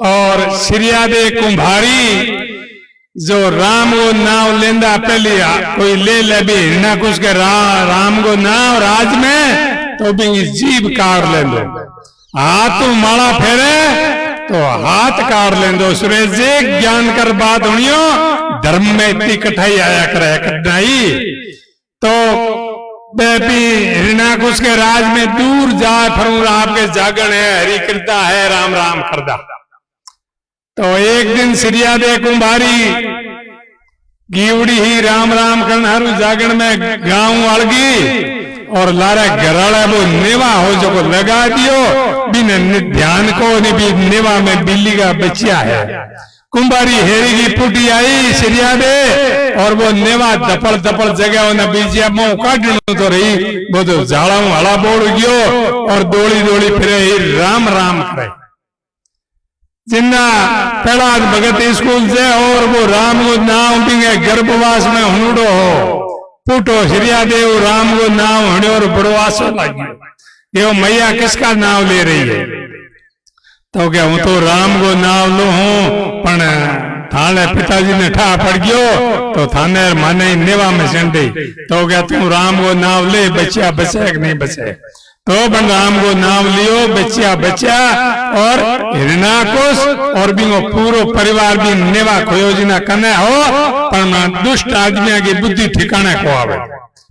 और श्रीयादे कुंभारी जो राम को नाव लेंदा पहली कोई ले भी ना कुछ के राम को नाव राज में तो भी जीभ काट ले दो हाथ माला फेरे तो हाथ काट ले दो। सुरेश जी ज्ञान कर बात होनियो धर्म में इतनी कठाई आया करे कठिनाई तो बेबी हिरणाकुश के राज में दूर जाए फरूर आपके जागरण है हरि करता है राम राम करदा। तो एक दिन सिरियादे कुंभारी गीवड़ी ही राम राम करनारू जागरण में गांव अड़गी और लारा घराड़ा वो नेवा हो जो को लगा दियो बिन ध्यान को भी नेवा में बिल्ली का बच्चा है। कुंभारी हेरी की पुटी आई सिरियादे और वो नेवा दपड़ दपड़ जगह न बीजिया मुंह काटनो तो रही वो तो झाड़ा हला बोल गयो और दौड़ी दौड़ी फिरे ही राम राम करे जिन्ना प्रहलाद भगत स्कूल से और वो राम को नाम बिंगे गर्भवास में हुनडो हो पुटो श्रीयादेव राम को नाम हणे और बड़वासो लगी ये मैया किसका नाम ले रही है तो क्या हूं तो राम को नाम लो हूं पण थाने पिताजी ने ठा पड़ गयो तो थाने माने नेवा में संडे तो क्या तू राम को नाम ले बच्चा बचे कि नहीं बचे तो बन राम को नाम लियो बच्चा बच्चा और हिरणाकुश और भी वो पूरो परिवार भी नेवा खोयोजना कने हो पर दुष्ट आदमी की बुद्धि ठिकाने को आवे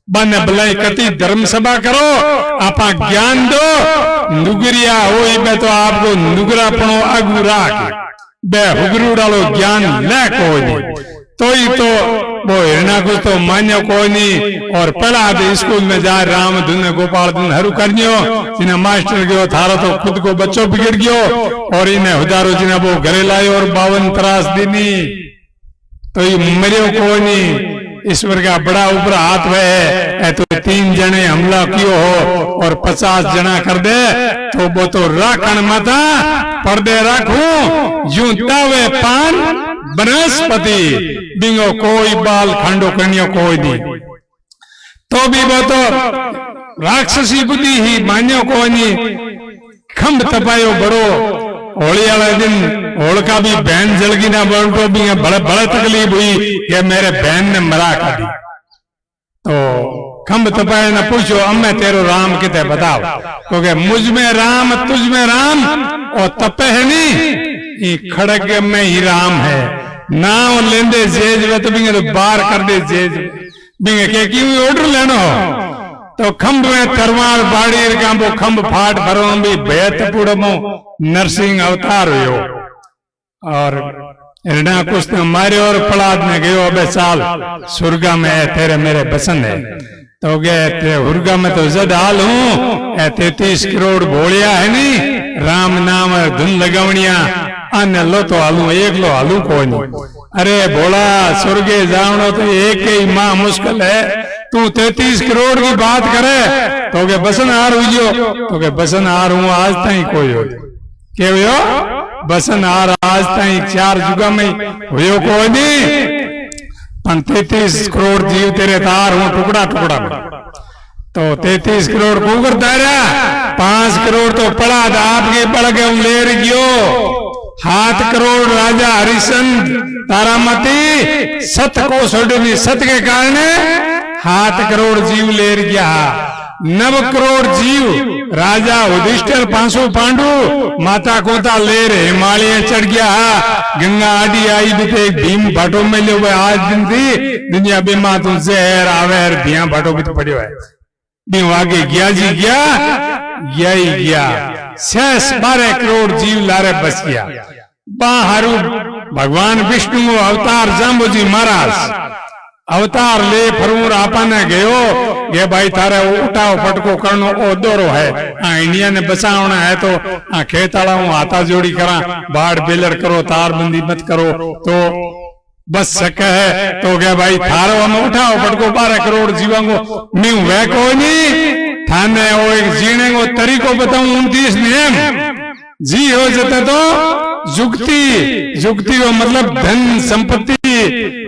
बने भलाई कति धर्म सभा करो आपा ज्ञान दो नुगरिया हो बे तो आपको नुगरापणो आगू राख बे हुगरू डालो ज्ञान ले कोई तो ही तो वो हिरणाकुश तो मान्य कोई नहीं और पहला स्कूल में जा राम धुन गोपाल धुन हरू करनियो जिन्हें मास्टर गयो थारो तो खुद को बच्चों बिगड़ गयो और इन्हें हजारों जिन्हें वो घरे लायो और 52 त्रास दीनी तो ये मरियो कोई नहीं ईश्वर का बड़ा ऊपर हाथ है तो 3 जने हमला कियो हो और 50 जना कर दे तो वो तो राखण माता पर्दे राखू यूं तावे पान बनस्पति बिंगो कोई बाल खंडो कन्यो कोई नहीं तो भी वो तो राक्षसी बुद्धि ही मान्यो कोई नहीं खंड तपायो बड़ो होली वाले दिन होलिका भी बहन जलगी ना बोल तो भी बड़े बड़े तकलीफ हुई कि मेरे बहन ने मरा कर दी तो खंभ तपाए न पूछो अम्मे तेरो राम किते बताओ, क्योंकि मुझ में राम तुझ में राम और तपे है नहीं, खड़ग में ही राम है। नाम लेंदे जेज वे तो बिंगे तो बार कर दे जेज बिंगे के क्यों ऑर्डर लेनो, तो खंभ में तरवार बाड़ी का वो खंभ फाट भरो भी बेत पुड़मो नरसिंह अवतार हुयो और ऋणा कुछ मारे और पलाद में गयो अबे साल सुरगा में है तेरे मेरे बसन है, तो गए हुरगा में तो जद हाल हूं 33 करोड़ भोलिया है नी, राम नाम धुन लगावनिया अन्य लो तो हालू एक लो हालू कोई नहीं। अरे भोला स्वर्गे जावनो तो एक ही माँ मुश्किल है, तू 33 करोड़ की बात करे तो के बसन हार हुई, तो के बसन हार हूं आज तक कोई हो के हो बसन हार आज तक 4 जुगा में हुयो कोई नहीं, 33 करोड़ जीव तेरे तार हूं टुकड़ा टुकड़ा में, तो 33 करोड़ को करता रहा, 5 करोड़ तो पड़ा था आपके पड़ गए ले रहियो, 7 करोड़ राजा हरिश्चंद्र तारामती सत को सोडनी सत के कारण 7 करोड़ जीव ले गया, 9 करोड़ जीव राजा युधिष्ठिर 500 पांडु माता कोता ले रहे हिमालय चढ़ गया, गंगा आदि आई भी भीम भाटो में ले हुए आज दिन थी दुनिया बेमा तू जहर आवेर भिया भाटो भी तो पड़े हुए भी आगे गया जी गया ही गया, 12 करोड़ जीव लारे बस गया। बाहरू भगवान विष्णु अवतार जाम्बोजी महाराज अवतार ले फरूर आपने गयो ये भाई थारे उठाओ फटको करनो ओ दोरो है, इंडिया ने बचावना है तो खेताड़ा हाथा जोड़ी करा, बाढ़ बेलर करो तारबंदी मत करो तो बस सके है, तो क्या भाई थारो हम उठाओ फटको 12 करोड़ जीवांगो न्यू वे कोई नहीं थाने वो एक जीने को तरीको बताऊं 29 नियम जी हो जाता तो जुगती को मतलब धन संपत्ति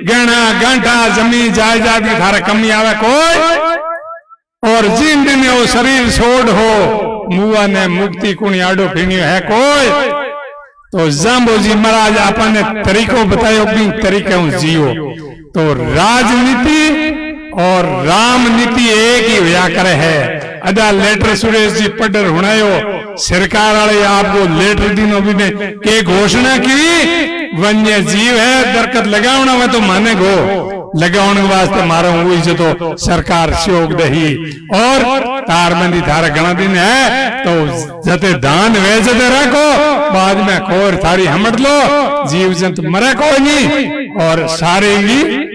गहना गांठा जमीन जायदाद की थारा कमी आवे कोई, और जिन दिन वो शरीर छोड़ हो मुआ ने मुक्ति कुणी आडो फिनियो है कोई, तो जाम्बोजी महाराज आपने तरीको बतायो भी तरीके जियो, तो राजनीति और राम नीति एक ही हुआ करे है। अदा लेटर सुरेश जी पढ़र हुनायो सरकार वाले आपको लेटर दिनों भी ने के घोषणा की वन्य जीव है दरकत लगावना में तो माने गो लगाने वास्ते मारो हुई जो तो सरकार शोक दही और तारबंदी थारा घना दिन है तो जते दान वेचते रखो बाद में खोर थारी हमट लो जीव जंतु मरे कोई नहीं, और सारे ही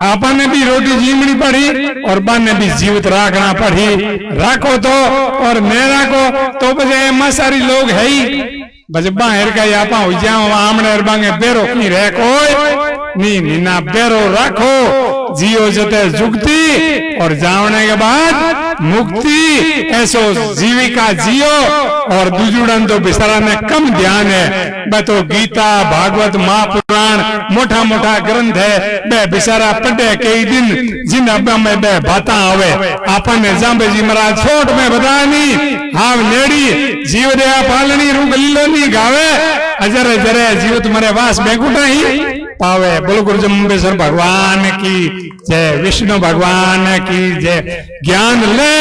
आपने भी रोटी जीवनी पड़ी और बाने भी जीवित रखना पड़ी, रखो तो और न रखो तो बजे मसारी लोग है ही बजे बाहर का यापा हो जाओ आमने बांगे बेरो की रह कोई नी ना बेरो रखो जियो जते जुगती और जाने के बाद मुक्ति ऐसो जीविका जियो, और दुजुड़न तो बिसरा में कम ध्यान है बे तो गीता भागवत महापुराण मोटा मोटा ग्रंथ है बे बिसारा पढ़े कई दिन जिन अब्बा में बे बाता आवे आपने जाम्बेजी महाराज छोट में बतानी हाव नेड़ी जीव दया पालनी रूप लीलोनी गावे अजर जरे जीव तुम्हारे वास बेकुटा ही पावे। बोलो गुरु जम्बेश्वर भगवान की जय, विष्णु भगवान की जय। ज्ञान ले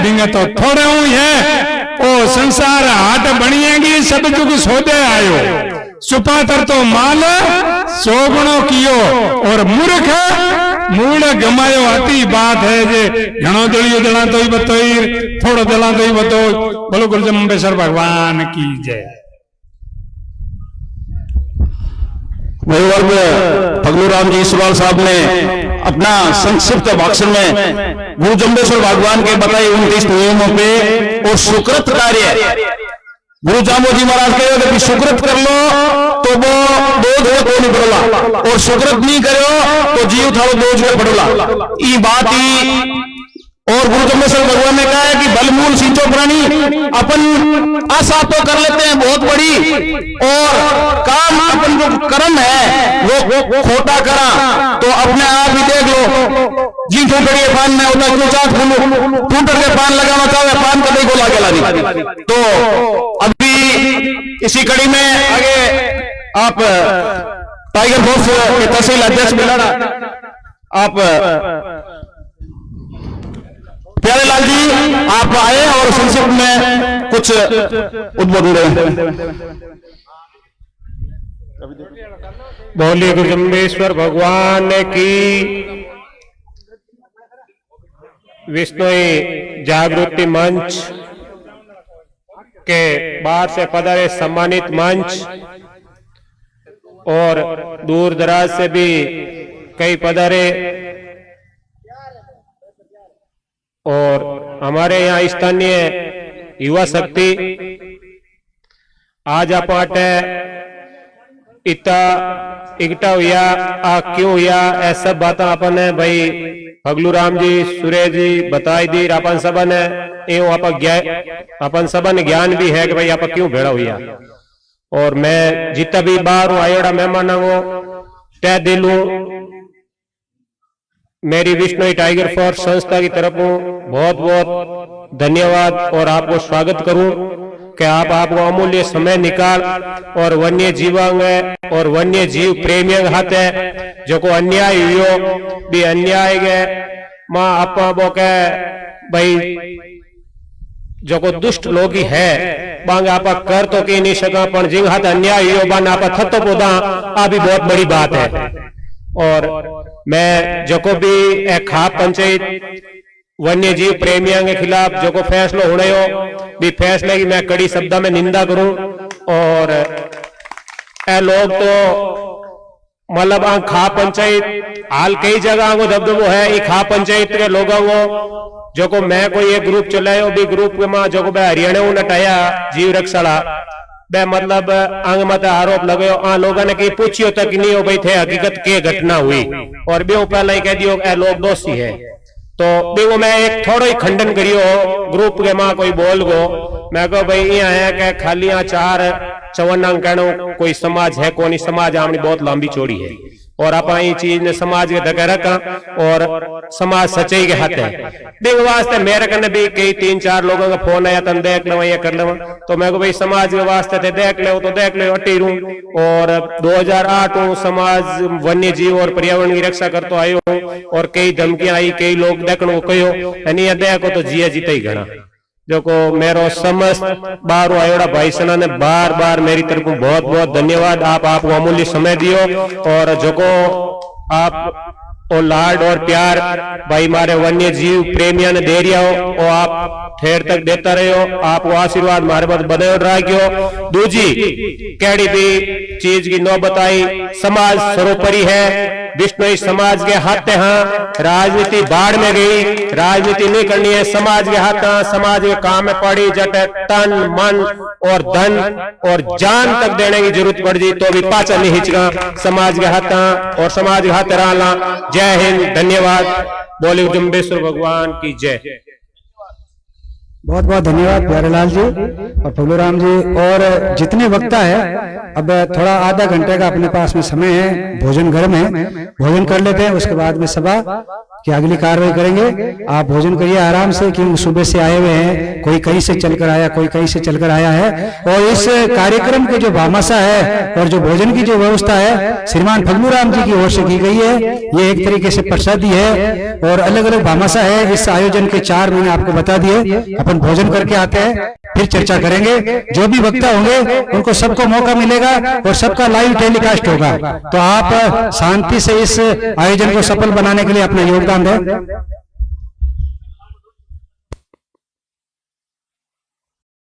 बिंगे तो थोड़े हुई है ओ संसार हाट बनिएगी सब जुग सोदे आयो, सुपातर तो माल सोगुणो कियो और मूर्ख मूल गमायो अति बात है जे घणो दलियो दला तो ही बतोई थोड़ो दला तो ही बतो। बोलो गुरु जम्बेश्वर भगवान की जय। वर्ग फगलू राम जी ईश्वरलाल साहब ने अपना संक्षिप्त भाषण में गुरु जम्बेश्वर भगवान के बताए 29 नियमों पे और सुकृत कार्य गुरु जाम्बोजी महाराज कहे कि सुकृत कर लो तो वो बोझ है को नहीं पड़ोला, और सुकृत नहीं करो तो जीव थारो बोझ है पड़ोला। ये बात ही और गुरु जम्बेश्वर भगवान ने कहा है कि बलमूल सींचो प्राणी, अपन आशा तो कर लेते हैं बहुत बड़ी और काम अपन जो कर्म है वो खोटा करा तो अपने आप ही देख लो जी ठोकरिए पान में होता क्यों चाट फूलू टूटर के पान लगाना चाहे पान कभी को लागे लानी। तो अभी इसी कड़ी में आगे आप टाइगर फोर्स के तहसील अध्यक्ष मिलाना आप प्यारेलाल जी आप आए और संक्षिप्त में कुछ उद्बोधन दें। बोलिए गुरुजम्बेश्वर भगवान की। विष्णुई जागृति मंच के बाहर से पधारे सम्मानित मंच और दूर दराज से भी कई पधारे और हमारे यहाँ स्थानीय युवा शक्ति आज आप इतना इकट्ठा हुआ क्यों हुआ ऐसा बात अपन भाई फगलू राम जी सुरेश जी बताई दी अपन सबन अपन सबन ज्ञान भी है कि भाई आप क्यों भेड़ा हुआ। और मैं जितना भी बाहर हूं आयोड़ा मेहमान वो तय दिल हूं मेरी विष्णु टाइगर फोर्स संस्था की तरफ हूं बहुत बहुत धन्यवाद और आपको स्वागत करूं कि आपको अमूल्य समय निकाल और वन्य जीवांग और वन्य जीव प्रेमियों हाथ है जो को अन्याय हुई भी अन्याय गए मां आपा के भाई जो को दुष्ट लोग ही है बांग आप कर तो की नहीं सका पर जिंग हाथ अन्याय हुई बांग आप थतो पोदा आ भी बहुत बड़ी बात है। और मैं जो को भी खाप पंचायत वन्य जीव प्रेमियों के खिलाफ जो को फैसला होने हो भी फैसले की मैं कड़ी शब्द में निंदा करूं। और ए लोग तो मतलब खा पंचायत हाल कई जगह को दबदबो है ये खा पंचायत के लोगों को जो को मैं कोई एक ग्रुप चलायो भी ग्रुप के मां जो को हरियाणा नटाया जीव रक्षाला बे मतलब अंग मत आरोप लगायो आ लोगों ने की पूछियो तक नहीं हो भाई थे हकीकत के घटना हुई और बे पहले ही कह दियो ए लोग दोषी है। तो देखो मैं एक थोड़ा ही खंडन करियो ग्रुप के मां कोई बोल गो मैं कहो भाई यहाँ है कि खाली यहाँ 4 54 कहनो कोई समाज है कौन समाज आपनी बहुत लंबी चौड़ी है और आप ये चीज ने समाज के धके रखा और समाज सच्चाई के हाथ है। देखो वास्ते मेरे कने भी कई 3-4 लोगों का फोन आया तन देख लो ये कर लो तो मैं को भाई समाज के वास्ते थे देख ले तो देख ले अटी रू। और 2008 समाज वन्य जीव और पर्यावरण की रक्षा कर तो आयो और कई धमकियां आई कई लोग देखने को कहो देखो तो जिया जीता ही घना जो को मेरो समस्त बार आयोड़ा भाई सना ने बार बार मेरी तरफ बहुत बहुत धन्यवाद आपको अमूल्य समय दियो और जो को आप और लाड और प्यार भाई मारे वन्य जीव प्रेमियों ने दे रिया हो और आप ठेर तक देता रहे हो आपको आशीर्वाद मारे बाद बने रखियो। दूजी कैडी भी चीज की नो बताई समाज सर्वोपरि है विष्णु समाज के हाथ हाँ राजनीति बाढ़ में गई राजनीति नहीं करनी है समाज के हाथ समाज के काम में पड़ी जट तन मन और धन और जान तक देने की जरूरत पड़ जी तो भी पाचा नहीं हिचका समाज के हाथ और समाज के हाथ रहा। जय हिंद धन्यवाद बोले जम्बेश्वर भगवान की जय। बहुत बहुत धन्यवाद प्यारेलाल जी और फगलू राम जी और जितने वक्ता है अब थोड़ा आधा घंटे का अपने पास में समय है भोजन घर में भोजन कर लेते हैं उसके बाद में सभा की अगली कार्रवाई करेंगे। आप भोजन करिए आराम से क्योंकि सुबह से आए हुए हैं कोई कहीं से चलकर आया कोई कहीं से चलकर आया है और इस कार्यक्रम की जो भामाशा है और जो भोजन की जो व्यवस्था है श्रीमान फगलू राम जी की ओर से की गई है ये एक तरीके से प्रसादी है और अलग अलग भामाशा है। इस आयोजन के 4 महीने आपको बता दिए अपन भोजन करके आते हैं फिर चर्चा करेंगे जो भी वक्ता होंगे उनको सबको मौका मिलेगा और सबका लाइव टेलीकास्ट होगा तो आप शांति से इस आयोजन को सफल बनाने के लिए अपना योगदान दें।